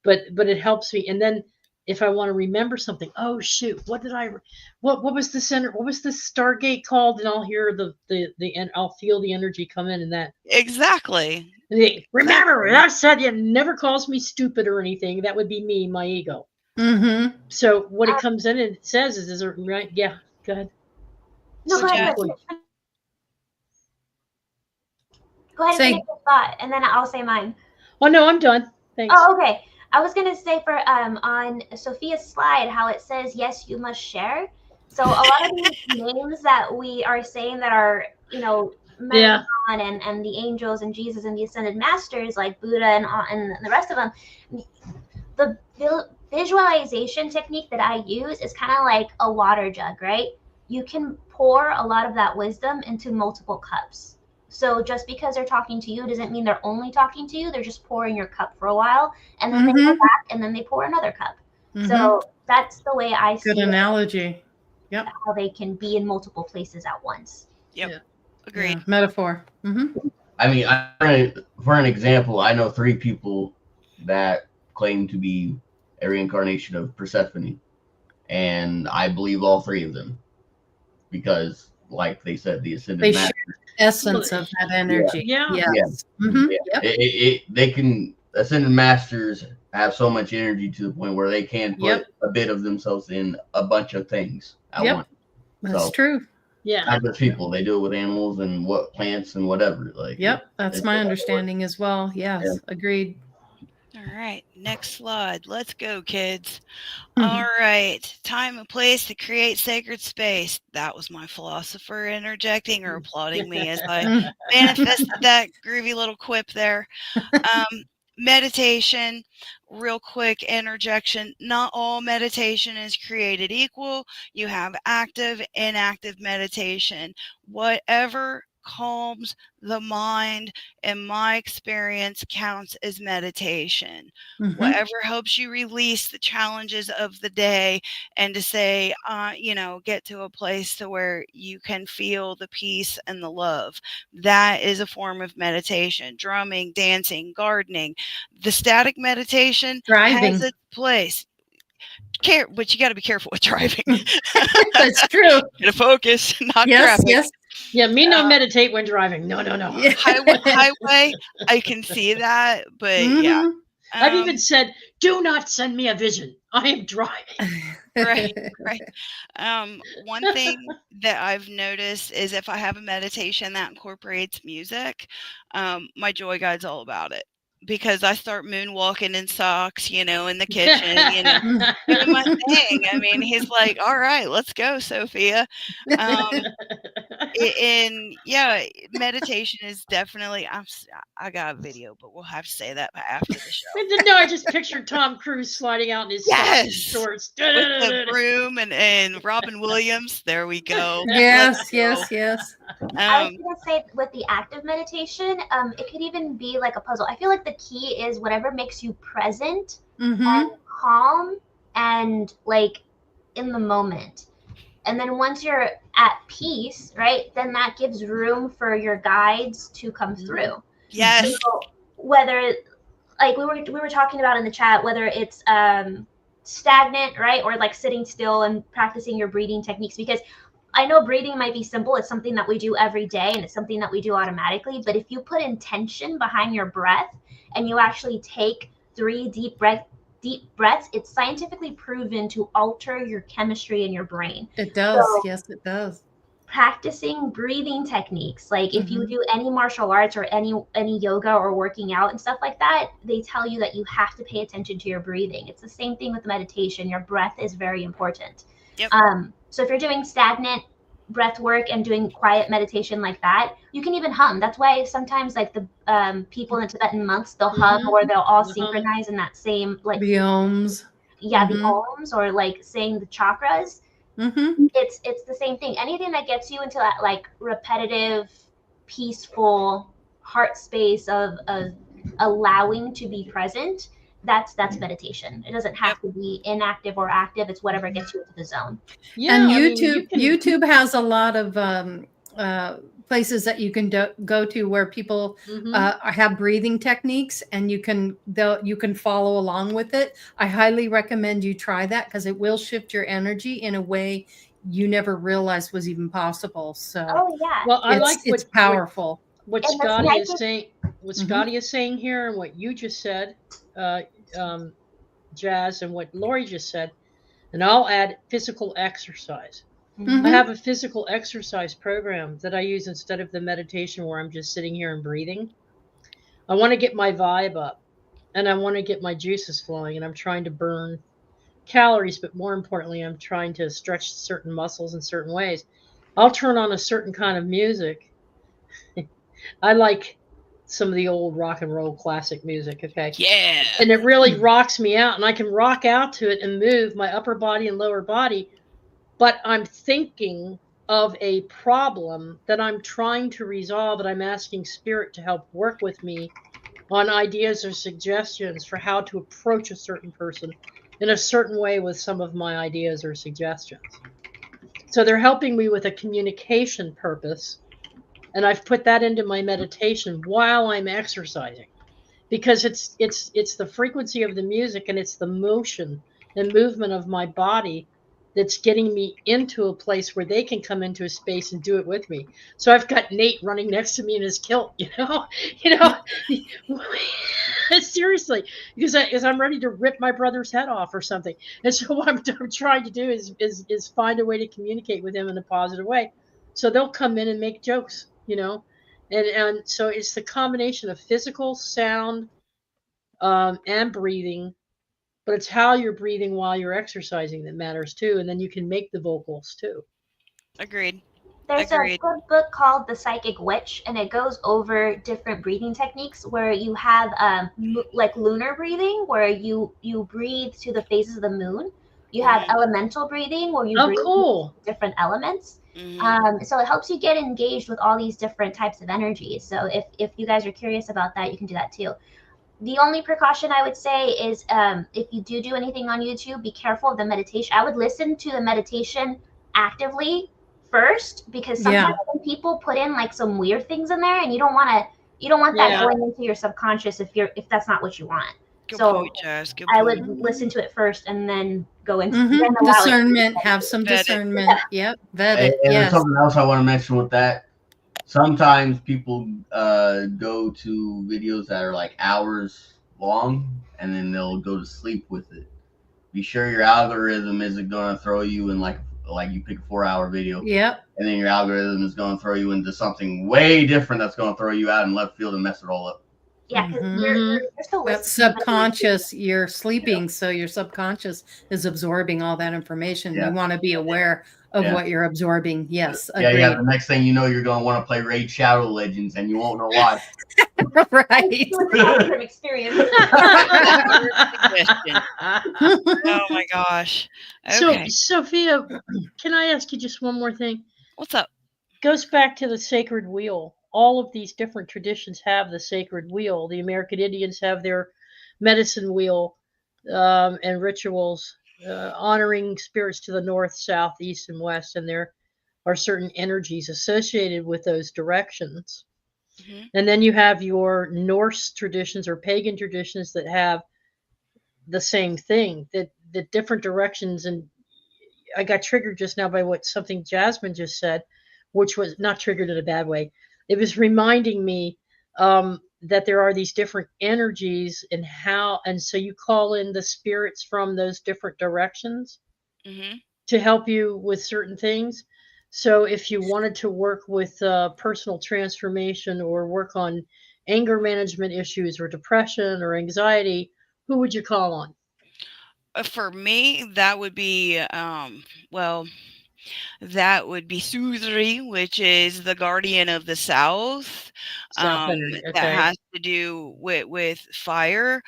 but it helps me. And then if I want to remember something, oh shoot, what was the center? What was the Stargate called? And I'll hear and I'll feel the energy come in, and that exactly. Remember, that said, it never calls me stupid or anything. That would be me, my ego. So what it comes in and it says is it right? Yeah, go ahead. No, go ahead. Go ahead and finish your thought, and then I'll say mine. Oh no, I'm done. Thanks. Oh, okay. I was gonna say for on Sophia's slide how it says yes, you must share. So a lot of these names that we are saying that are Metatron and the angels and Jesus and the ascended masters like Buddha and the rest of them, the visualization technique that I use is kind of like a water jug, right? You can pour a lot of that wisdom into multiple cups. So just because they're talking to you doesn't mean they're only talking to you. They're just pouring your cup for a while, and then they go back, and then they pour another cup. So that's the way I see Good analogy. Yep. How they can be in multiple places at once. Yep. Agreed. Yeah. Metaphor. I mean, for an example, I know 3 people that claim to be a reincarnation of Persephone, and I believe all 3 of them because, like they said, the ascended master. Essence of that energy. They can, ascended masters have so much energy to the point where they can put a bit of themselves in a bunch of things at once. That's true. Yeah. Not just people. They do it with animals and plants and whatever. That's my understanding as well. Yes, agreed. All right, next slide. Let's go, kids. All right, time and place to create sacred space. That was my philosopher interjecting or applauding me as I manifested that groovy little quip there. Meditation, real quick interjection. Not all meditation is created equal. You have active, inactive meditation. Whatever calms the mind, in my experience, counts as meditation. Whatever helps you release the challenges of the day and to say, get to a place to where you can feel the peace and the love. That is a form of meditation. Drumming, dancing, gardening. The static meditation has its place. But you got to be careful with driving. That's true. Get a focus, not traffic. Yes. Yeah, me no meditate when driving. No. Highway, I can see that, but yeah. I've even said, do not send me a vision. I am driving. Right. One thing that I've noticed is if I have a meditation that incorporates music, my joy guide's all about it. Because I start moonwalking in socks, in the kitchen, doing my thing. I mean, he's like, all right, let's go, Sophia. And yeah, meditation is definitely. I got a video, but we'll have to say that after the show. No, I just pictured Tom Cruise sliding out in his socks and shorts with the broom and Robin Williams. There we go. Yes, yes, yes. I was gonna say with the active meditation, it could even be like a puzzle. I feel like the key is whatever makes you present and calm and like in the moment. And then once you're at peace, right, then that gives room for your guides to come through. Yes. So whether, like we were talking about in the chat, whether it's stagnant, right, or like sitting still and practicing your breathing techniques, because I know breathing might be simple. It's something that we do every day and it's something that we do automatically. But if you put intention behind your breath and you actually take 3 deep breaths, it's scientifically proven to alter your chemistry in your brain. It does. So, yes, it does. Practicing breathing techniques, like if you do any martial arts or any yoga or working out and stuff like that, they tell you that you have to pay attention to your breathing. It's the same thing with meditation. Your breath is very important. Yep. So if you're doing stagnant breath work and doing quiet meditation like that, you can even hum. That's why sometimes like the people in the Tibetan monks, they'll hum or they'll all synchronize in that same like the ohms. Yeah, the ohms, or like saying the chakras. It's the same thing. Anything that gets you into that like repetitive, peaceful heart space of allowing to be present, that's meditation. It doesn't have to be inactive or active. It's whatever gets you into the zone. Yeah, and YouTube has a lot of places that you can go to where people have breathing techniques, and you can follow along with it. I highly recommend you try that because it will shift your energy in a way you never realized was even possible. So, well, I like it's powerful. What Scotty is saying. What Scotty is saying here, and what you just said, Jazz, and what Lori just said, and I'll add physical exercise. I have a physical exercise program that I use instead of the meditation where I'm just sitting here and breathing. I want to get my vibe up, and I want to get my juices flowing, and I'm trying to burn calories, but more importantly, I'm trying to stretch certain muscles in certain ways. I'll turn on a certain kind of music. I like some of the old rock and roll classic music, okay? Yeah. And it really rocks me out, and I can rock out to it and move my upper body and lower body, but I'm thinking of a problem that I'm trying to resolve, and I'm asking Spirit to help work with me on ideas or suggestions for how to approach a certain person in a certain way with some of my ideas or suggestions. So they're helping me with a communication purpose. And I've put that into my meditation while I'm exercising, because it's the frequency of the music and it's the motion and movement of my body that's getting me into a place where they can come into a space and do it with me. So I've got Nate running next to me in his kilt, seriously, because I'm ready to rip my brother's head off or something. And so what I'm trying to do is find a way to communicate with him in a positive way. So they'll come in and make jokes, and so it's the combination of physical, sound, and breathing, but it's how you're breathing while you're exercising that matters too, and then you can make the vocals too. Agreed. There's a good book called The Psychic Witch, and it goes over different breathing techniques where you have like lunar breathing, where you breathe to the phases of the moon. You have elemental breathing, where you breathe different elements. So it helps you get engaged with all these different types of energies. So if you guys are curious about that, you can do that too. The only precaution I would say is if you do anything on YouTube, be careful of the meditation. I would listen to the meditation actively first, because sometimes when people put in like some weird things in there, and you don't want that going into your subconscious if that's not what you want. Good point, Jazz. Good I point. would listen to it first and then go into discernment. Have some discernment. Yep. And there's something else I want to mention with that. Sometimes people go to videos that are like hours long, and then they'll go to sleep with it. Be sure your algorithm isn't going to throw you in like you pick a 4-hour video. Yep. And then your algorithm is going to throw you into something way different that's going to throw you out in left field and mess it all up. Yeah, because Mhm. you're still listening. That's subconscious. You're sleeping, so your subconscious is absorbing all that information. Yeah. You want to be aware of Yeah. what you're absorbing. Yes, Yeah, agreed. yeah. The next thing you know, you're going to want to play Raid Shadow Legends, and you won't know why. Right. From experience. Oh my gosh. Okay. So, Sophia, can I ask you just one more thing? What's up? Goes back to the sacred wheel. All of these different traditions have the sacred wheel. The American Indians have their medicine wheel and rituals honoring spirits to the north, south, east, and west, and there are certain energies associated with those directions. Mm-hmm. And then you have your Norse traditions or pagan traditions that have the same thing, that the different directions. And I got triggered just now by what something Jasmine just said, which was not triggered in a bad way. It was reminding me that there are these different energies and so you call in the spirits from those different directions Mm-hmm. to help you with certain things. So if you wanted to work with personal transformation or work on anger management issues or depression or anxiety, who would you call on? For me, that would be well, that would be Suzri, which is the guardian of the South. South energy. That Okay. has to do with fire,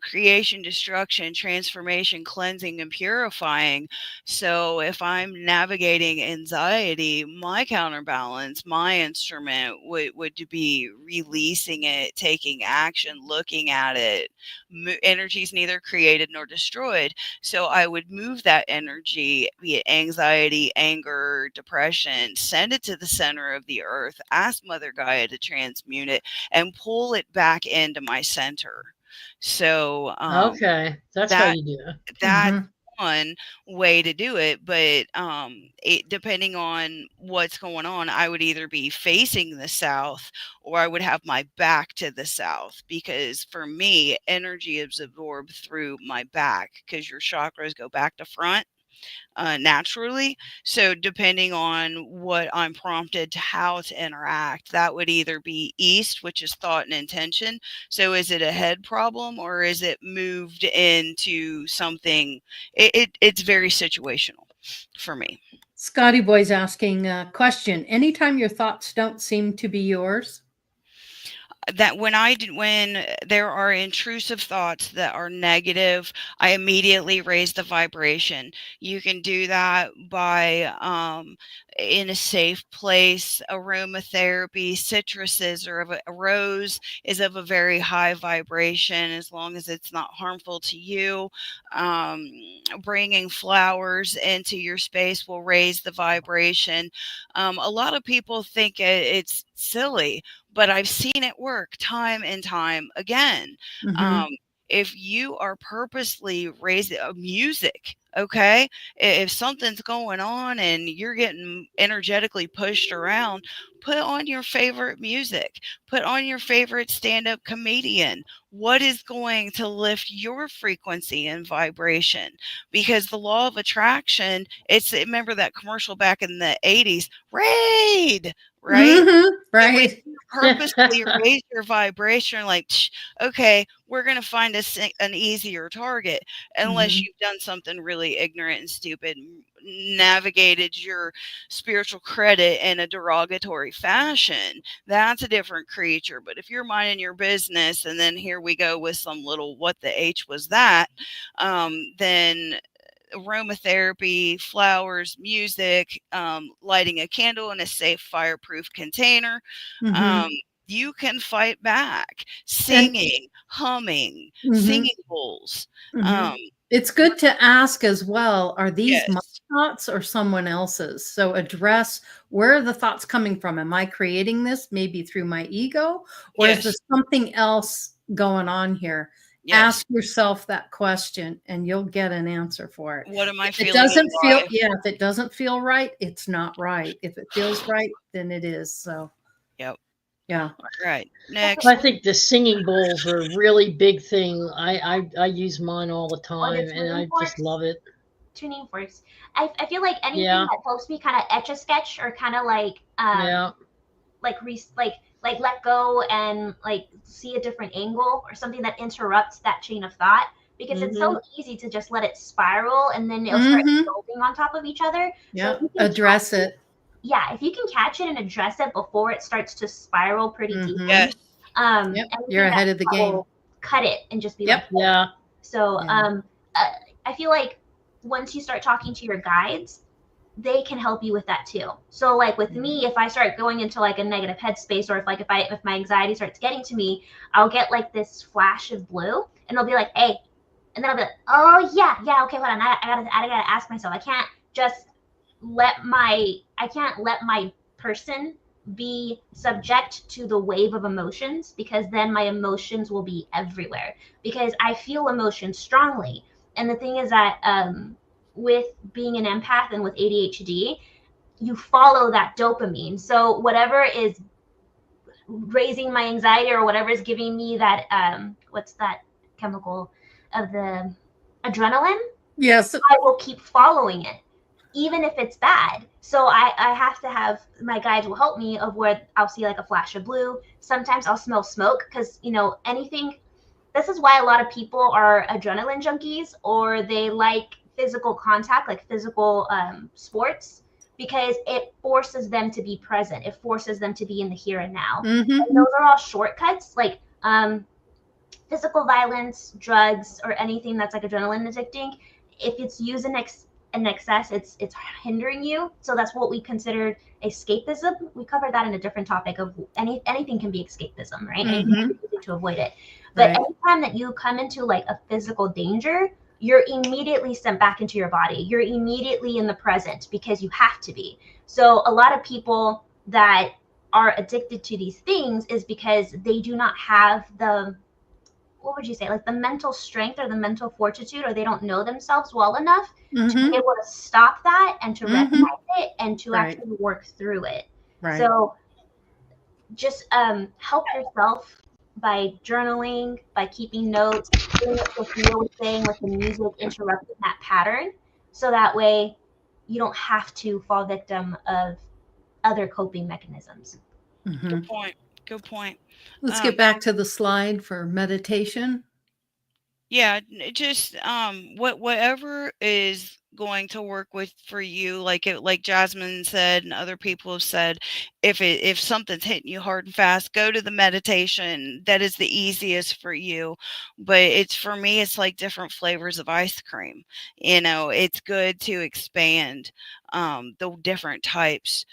creation, destruction, transformation, cleansing, and purifying. So if I'm navigating anxiety, my counterbalance, my instrument would be releasing it, taking action, looking at it. Energy is neither created nor destroyed. So I would move that energy, be it anxiety, anger, depression, send it to the center of the earth, ask Mother Gaia to transmute it, and pull it back into my center. So Okay. That's how that you do it. that's Mhm. one way to do it, but it, depending on what's going on, I would either be facing the south or I would have my back to the south, because for me, energy is absorbed through my back because your chakras go back to front naturally. So depending on what I'm prompted to how to interact, that would either be east, which is thought and intention. So is it a head problem or is it moved into something? It's very situational for me. Scotty Boy's asking a question. Anytime your thoughts don't seem to be yours? That when there are intrusive thoughts that are negative, I immediately raise the vibration. You can do that by in a safe place. Aromatherapy, citruses, or a rose is of a very high vibration as long as it's not harmful to you. Bringing flowers into your space will raise the vibration. A lot of people think it's silly, but I've seen it work time and time again. Mhm. If you are purposely raising music, okay, if something's going on and you're getting energetically pushed around, put on your favorite music, put on your favorite stand-up comedian. What is going to lift your frequency and vibration? Because the law of attraction, remember that commercial back in the 80s, Raid, right? Mhm. So when Right. you purposely raise your vibration, like, okay, we're going to find an easier target, unless Mhm. you've done something really ignorant and stupid, navigated your spiritual credit in a derogatory fashion. That's a different creature. But if you're minding your business, and then here we go with some little what the H was that, then aromatherapy, flowers, music, lighting a candle in a safe fireproof container. Um, Mhm. you can fight back. And Singing, humming, mhm. singing bowls. Mhm. Um, It's good to ask as well, are these my yes, thoughts or someone else's? So address, where are the thoughts coming from? Am I creating this maybe through my ego, or is there yes, something else going on here? yes. Ask yourself that question and you'll get an answer for it. What am I If it feeling in doesn't feel, life? yeah, if it doesn't feel right, it's not right. If it feels right, then it is. So, Yep. yeah. Right. I Next. think the singing bowls are a really big thing. I use mine all the Or the time, and tuning I just forks. love it. Tuning forks. I feel like anything Yeah, that helps me kind of etch a sketch or kind of like yeah. let go and like see a different angle or something that interrupts that chain of thought, because it's so easy to just let it spiral and then it'll start building on top of each other. Yeah, So address it. Yeah, if you can catch it and address it before it starts to spiral pretty deeply, Yes. Yep, you're ahead of the game. Cut it and just be Yep. like, Yeah. So I feel like once you start talking to your guides, they can help you with that too. So like with me, if I start going into like a negative headspace, or if my anxiety starts getting to me, I'll get like this flash of blue and it'll be like, hey, and then I'll be like, oh yeah, okay, hold on, I gotta ask myself. I can't let my person be subject to the wave of emotions, because then my emotions will be everywhere, because I feel emotions strongly. And the thing is that with being an empath and with ADHD, you follow that dopamine. So whatever is raising my anxiety or whatever is giving me that what's that chemical of the adrenaline? Yes. I will keep following it, even if it's bad. So I have to have, my guides will help me of where I'll see like a flash of blue. Sometimes I'll smell smoke, because anything. This is why a lot of people are adrenaline junkies, or they like physical contact, like physical sports, because it forces them to be present. It forces them to be in the here and now. And those are all shortcuts, like physical violence, drugs, or anything that's like adrenaline addicting. If it's used in excess, it's hindering you. So that's what we considered escapism. We covered that in a different topic of anything can be escapism, right? Anything can be used to avoid it. But anytime that you come into like a physical danger, you're immediately sent back into your body. You're immediately in the present, because you have to be. So a lot of people that are addicted to these things is because they do not have the, what would you say, like the mental strength or the mental fortitude, or they don't know themselves well enough to be able to stop that and to recognize it and to actually work through it. So just help yourself by journaling, by keeping notes, doing what Sophia was saying with the music, interrupting that pattern, so that way you don't have to fall victim of other coping mechanisms. Good point. Good point. Let's get back to the slide for meditation. Yeah, just whatever is going to work with for you, like Jasmine said and other people have said, if something's hitting you hard and fast, go to the meditation. That is the easiest for you. But it's, for me, it's like different flavors of ice cream. It's good to expand the different types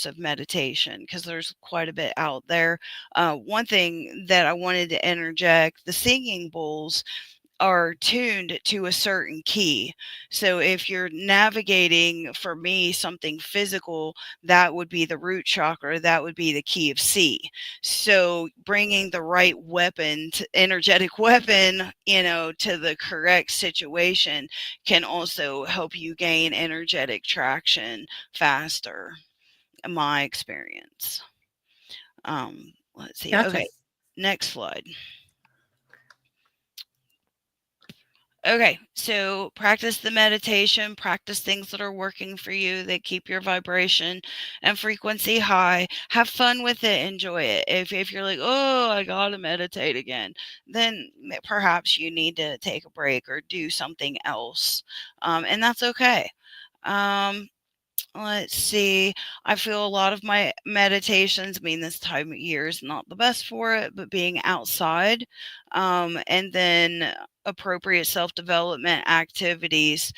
of meditation, because there's quite a bit out there. One thing that I wanted to interject, the singing bowls are tuned to a certain key. So if you're navigating, for me, something physical, that would be the root chakra, that would be the key of C. So bringing the right weapon, energetic weapon, to the correct situation can also help you gain energetic traction faster, in my experience. Let's see. Gotcha. Okay, next slide. Okay, so practice the meditation, practice things that are working for you, that keep your vibration and frequency high. Have fun with it, enjoy it. If you're like, oh, I gotta meditate again, then perhaps you need to take a break or do something else. And that's okay. Let's see. I feel a lot of my meditations, this time of year is not the best for it, but being outside, and then appropriate self-development activities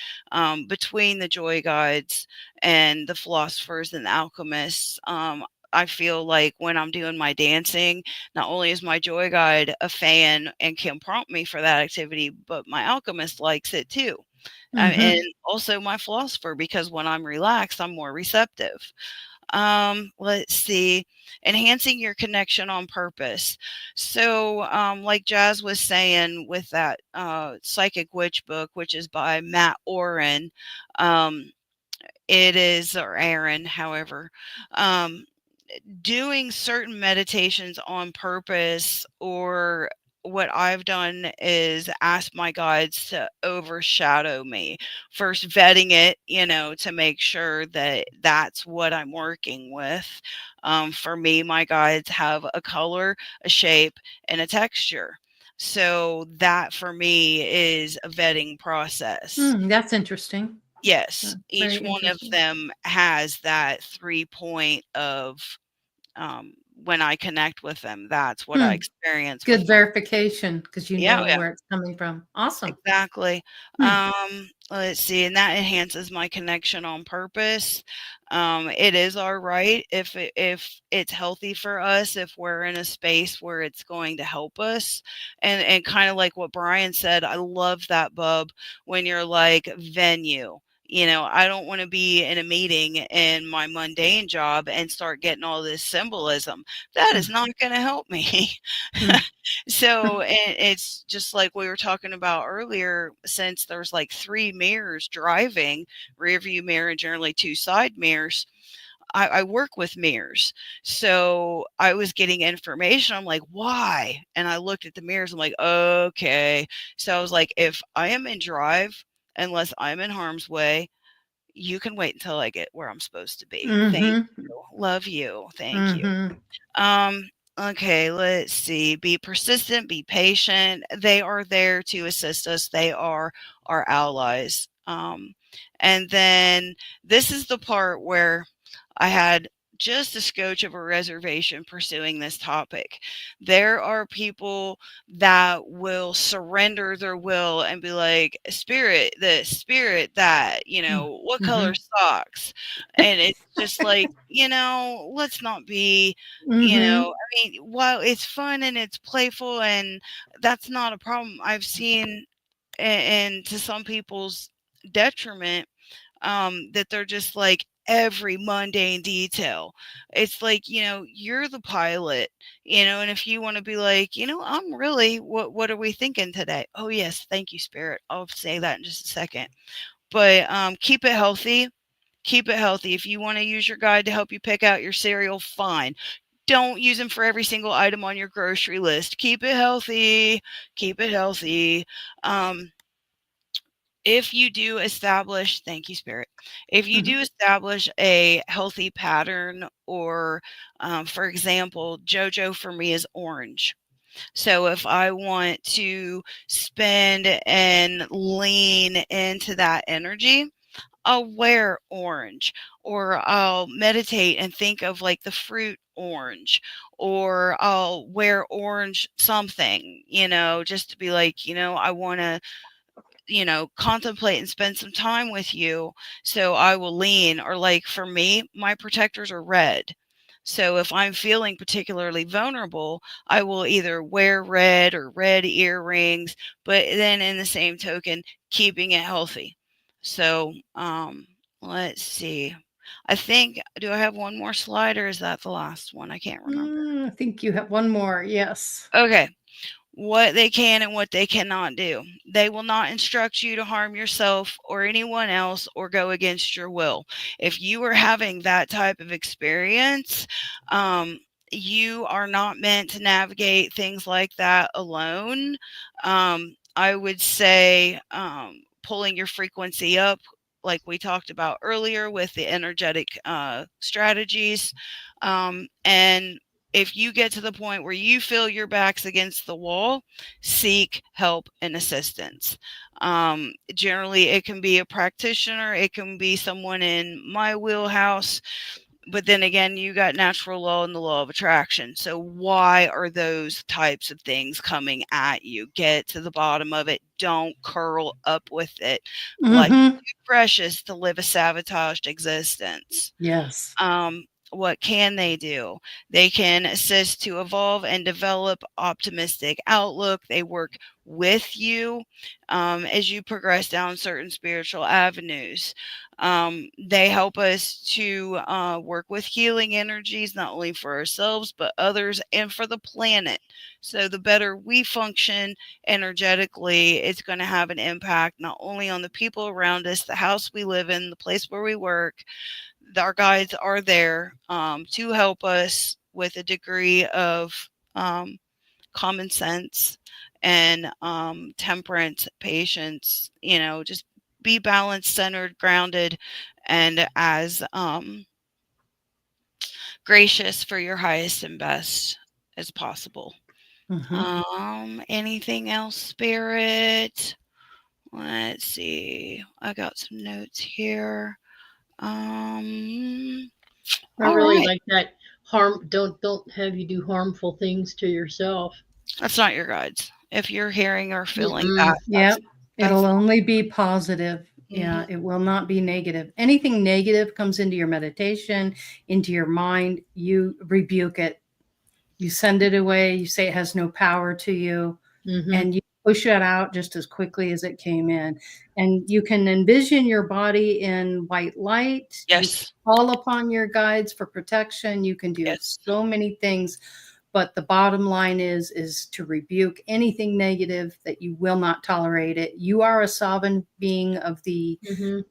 between the joy guides and the philosophers and the alchemists. I feel like when I'm doing my dancing, not only is my joy guide a fan and can prompt me for that activity, but my alchemist likes it too. And also my philosopher, because when I'm relaxed, I'm more receptive. Let's see, enhancing your connection on purpose. So, like Jazz was saying with that Psychic Witch book, which is by Matt Oren, it is, or Aaron, however, doing certain meditations on purpose, or what I've done is ask my guides to overshadow me, first vetting it, to make sure that that's what I'm working with. For me, my guides have a color, a shape, and a texture. So that for me is a vetting process. That's interesting. Yes, each one of them has that 3-point of when I connect with them, that's what I experience. Good verification, because you know Yeah. where it's coming from. Awesome. Exactly. Let's see, and that enhances my connection on purpose. It is our right if it's healthy for us, if we're in a space where it's going to help us, and kind of like what Brian said, I love that, Bub, when you're like venue. I don't want to be in a meeting in my mundane job and start getting all this symbolism. That is not going to help me. So, and it's just like we were talking about earlier, since there's like 3 mirrors driving, rear view mirror and generally 2 side mirrors. I work with mirrors. So I was getting information. I'm like, why? And I looked at the mirrors. I'm like, okay. So I was like, if I am in drive, unless I'm in harm's way, you can wait until I get where I'm supposed to be. Thank you. Love you. Thank you. Okay, let's see. Be persistent, be patient. They are there to assist us. They are our allies. And then this is the part where I had just a scotch of a reservation pursuing this topic. There are people that will surrender their will and be like, spirit this, spirit that, what color socks? And it's just like, let's not be, I mean, while it's fun and it's playful and that's not a problem, I've seen, and to some people's detriment, that they're just like every mundane detail. It's like, you're the pilot, and if you want to be like, I'm really, what are we thinking today? Oh yes, thank you, spirit. I'll say that in just a second. But keep it healthy. Keep it healthy. If you want to use your guide to help you pick out your cereal, fine. Don't use them for every single item on your grocery list. Keep it healthy. Keep it healthy. If you do establish, thank you, Spirit, if you do establish a healthy pattern, or for example, JoJo for me is orange. So if I want to spend and lean into that energy, I'll wear orange, or I'll meditate and think of like the fruit orange, or I'll wear orange something, just to be like, I want to, contemplate and spend some time with you. So I will lean, or like for me, my protectors are red. So if I'm feeling particularly vulnerable, I will either wear red or red earrings, but then in the same token, keeping it healthy. So let's see. I think, do I have one more slide, or is that the last one? I can't remember. I think you have one more. Yes. Okay. What they can and what they cannot do. They will not instruct you to harm yourself or anyone else or go against your will. If you are having that type of experience, you are not meant to navigate things like that alone. I would say pulling your frequency up, like we talked about earlier with the energetic strategies, and if you get to the point where you feel your back's against the wall, seek help and assistance. Generally, it can be a practitioner, it can be someone in my wheelhouse, but then again, you got natural law and the law of attraction. So why are those types of things coming at you? Get to the bottom of it. Don't curl up with it. Like too precious to live a sabotaged existence. Yes. What can they do? They can assist to evolve and develop optimistic outlook. They work with you as you progress down certain spiritual avenues. They help us to work with healing energies, not only for ourselves, but others and for the planet. So the better we function energetically, it's going to have an impact not only on the people around us, the house we live in, the place where we work. Our guides are there to help us with a degree of common sense and temperance, patience, just be balanced, centered, grounded, and as gracious for your highest and best as possible. Anything else, Spirit? Let's see. I got some notes here. I really like that. Don't have you do harmful things to yourself. That's not your guides. If you're hearing or feeling that, yep, it'll only be positive. Yeah, it will not be negative. Anything negative comes into your meditation, into your mind, you rebuke it. You send it away. You say it has no power to you, and you push it out just as quickly as it came in. And you can envision your body in white light. Yes. You can call upon your guides for protection. You can do so many things. But the bottom line is to rebuke anything negative, that you will not tolerate it. You are a sovereign being of the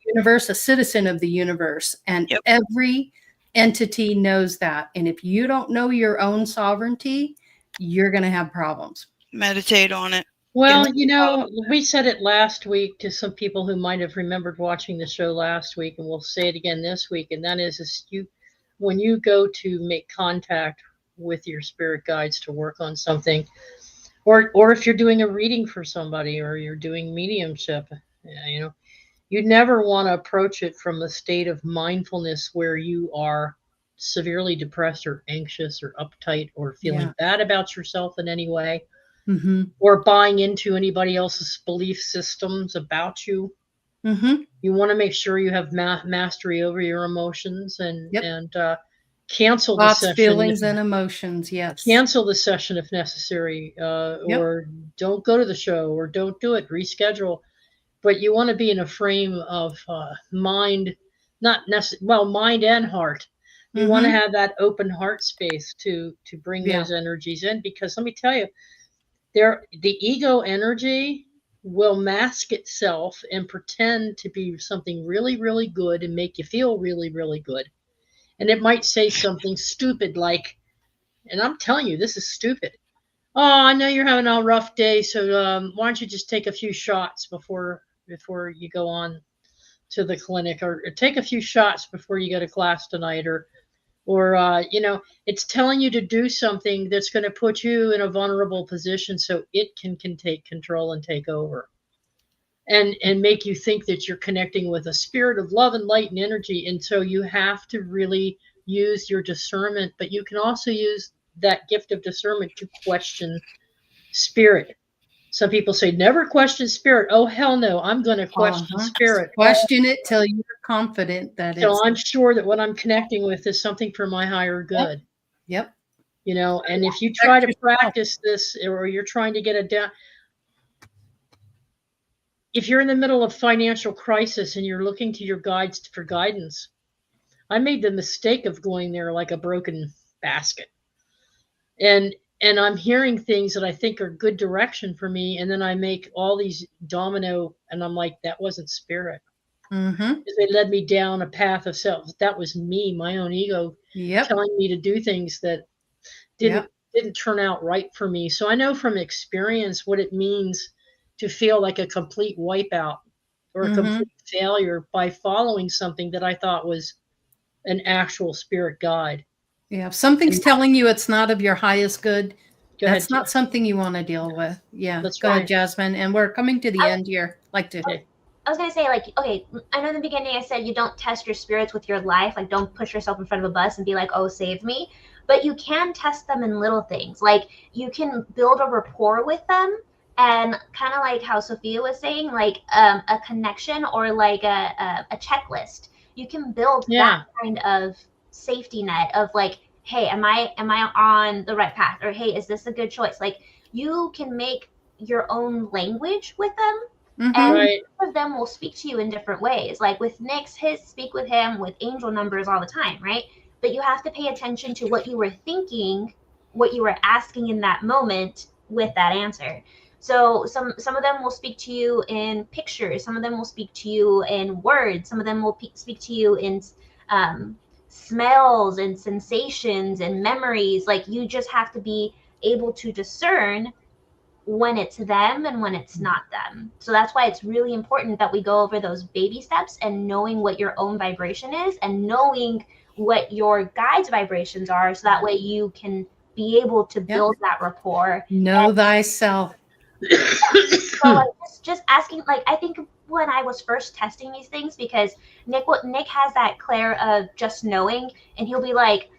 universe, a citizen of the universe, and every entity knows that. And if you don't know your own sovereignty, you're going to have problems. Meditate on it. Well, we said it last week to some people who might have remembered watching the show last week, and we'll say it again this week. And that is when you go to make contact with your spirit guides to work on something, or if you're doing a reading for somebody, or you're doing mediumship, you never want to approach it from a state of mindfulness where you are severely depressed or anxious or uptight or feeling bad about yourself in any way, or buying into anybody else's belief systems about you. You want to make sure you have mastery over your emotions and cancel the session. Feelings and emotions, yes. Cancel the session if necessary, or don't go to the show, or don't do it, reschedule. But you want to be in a frame of mind, mind and heart. You want to have that open heart space to bring those energies in, because let me tell you, the ego energy will mask itself and pretend to be something really, really good and make you feel really, really good. And it might say something stupid like, and I'm telling you, this is stupid. Oh, I know you're having a rough day, so why don't you just take a few shots before you go on to the clinic, or take a few shots before you go to class tonight, or it's telling you to do something that's going to put you in a vulnerable position so it can take control and take over. And make you think that you're connecting with a spirit of love and light and energy. And so you have to really use your discernment, but you can also use that gift of discernment to question spirit. Some people say, never question spirit. Oh, hell no, I'm going to question spirit. Question it till you're confident that I'm sure that what I'm connecting with is something for my higher good. Yep. And if you try to practice this, or you're trying to get it down, if you're in the middle of financial crisis and you're looking to your guides for guidance, I made the mistake of going there like a broken basket. And I'm hearing things that I think are good direction for me. And then I make all these domino, and I'm like, that wasn't spirit. They led me down a path of self. That was me, my own ego, telling me to do things that didn't turn out right for me. So I know from experience what it means to feel like a complete wipeout or a complete failure by following something that I thought was an actual spirit guide. Yeah, if something's telling you it's not of your highest good, that's not something you want to deal with. Yeah, go ahead, Jasmine. And we're coming to the end here. I was going to say, okay, I know in the beginning I said you don't test your spirits with your life. Like, don't push yourself in front of a bus and be like, oh, save me. But you can test them in little things. Like, you can build a rapport with them. And kind of like how Sophia was saying, like a connection or like a checklist. You can build that kind of safety net of like, hey, am I on the right path? Or hey, is this a good choice? Like, you can make your own language with them. And each of them will speak to you in different ways. Like with Nyx, speak with him with angel numbers all the time, right? But you have to pay attention to what you were thinking, what you were asking in that moment with that answer. So some of them will speak to you in pictures. Some of them will speak to you in words. Some of them will speak to you in smells and sensations and memories. Like, you just have to be able to discern when it's them and when it's not them. So that's why it's really important that we go over those baby steps and knowing what your own vibration is and knowing what your guide's vibrations are, so that way you can be able to build that rapport. Know thyself. So like just asking, like, I think when I was first testing these things, because Nick has that Claire of just knowing, and he'll be like,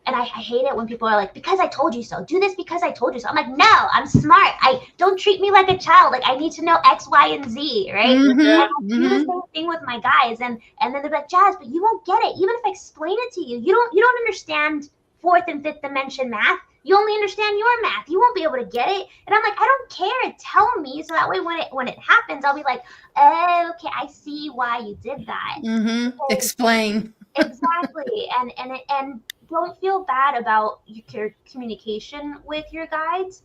and I hate it when people are like, because I told you so, do this because I told you so. I'm like, no, I'm smart. I don't treat me like a child. Like, I need to know X, Y, and Z, right? And I do the same thing with my guys, and then they're like, Jazz, but you won't get it. Even if I explain it to you, you don't understand fourth and fifth dimension math. You only understand your math. You won't be able to get it. And I'm like, I don't care. Tell me, so that way when it happens, I'll be like, oh, okay, I see why you did that. Explain. Exactly. And don't feel bad about your communication with your guides.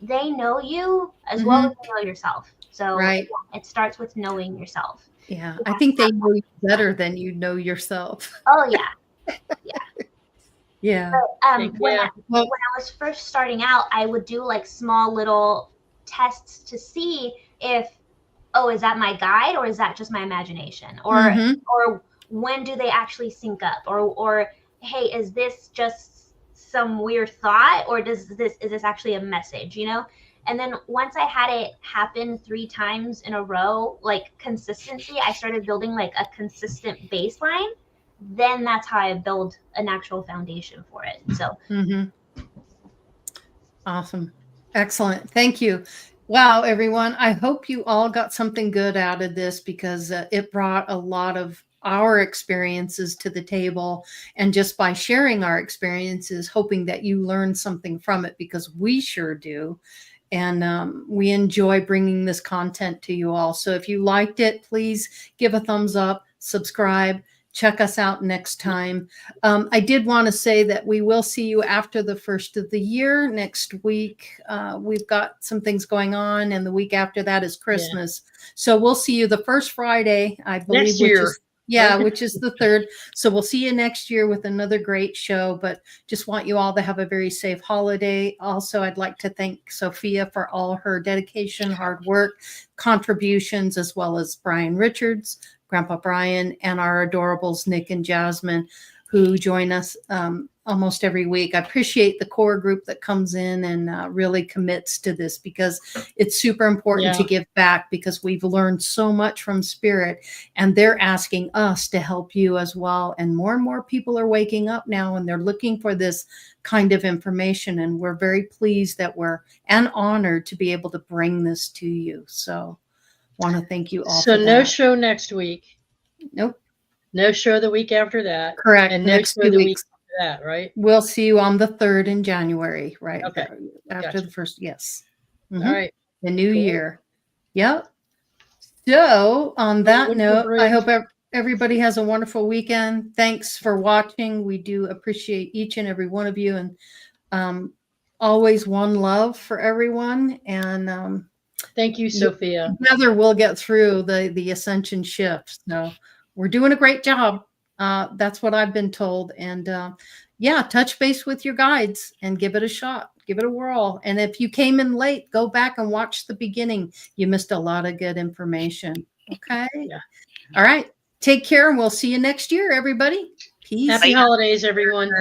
They know you as well as you know yourself. So yeah, it starts with knowing yourself. Yeah, I think they know you better than you know yourself. Oh yeah. Yeah. But, when I was first starting out, I would do like small little tests to see if, oh, is that my guide or is that just my imagination? Or when do they actually sync up? Or hey, is this just some weird thought, or is this actually a message, you know? And then once I had it happen 3 times in a row, like consistency, I started building like a consistent baseline. Then that's how I build an actual foundation for it. So awesome. Excellent. Thank you. Wow, everyone. I hope you all got something good out of this, because it brought a lot of our experiences to the table, and just by sharing our experiences, hoping that you learn something from it, because we sure do. And we enjoy bringing this content to you all. So if you liked it, please give a thumbs up, subscribe, check us out next time. I did want to say that we will see you after the first of the year next week. We've got some things going on, and the week after that is Christmas. So we'll see you the first Friday, I believe, next year. Which is the 3rd. So we'll see you next year with another great show, but just want you all to have a very safe holiday. Also, I'd like to thank Sophia for all her dedication, hard work, contributions, as well as Brian Richards, Grandpa Brian, and our adorables, Nick and Jasmine, who join us almost every week. I appreciate the core group that comes in and really commits to this, because it's super important to give back, because we've learned so much from Spirit, and they're asking us to help you as well. And more people are waking up now, and they're looking for this kind of information. And we're very pleased that and honored to be able to bring this to you. So want to thank you all. So no show next week. Nope. No show the week after that. Correct. And next show the week after that, right? We'll see you on the 3rd in January, right? Okay. After the first, yes. All right. The new year. Yep. So on that note, I hope everybody has a wonderful weekend. Thanks for watching. We do appreciate each and every one of you, and always one love for everyone. And thank you, Sophia. Together we'll get through the Ascension shift. So we're doing a great job. That's what I've been told. And touch base with your guides and give it a shot. Give it a whirl. And if you came in late, go back and watch the beginning. You missed a lot of good information. Okay. Yeah. All right. Take care, and we'll see you next year, everybody. Peace. Happy holidays, everyone.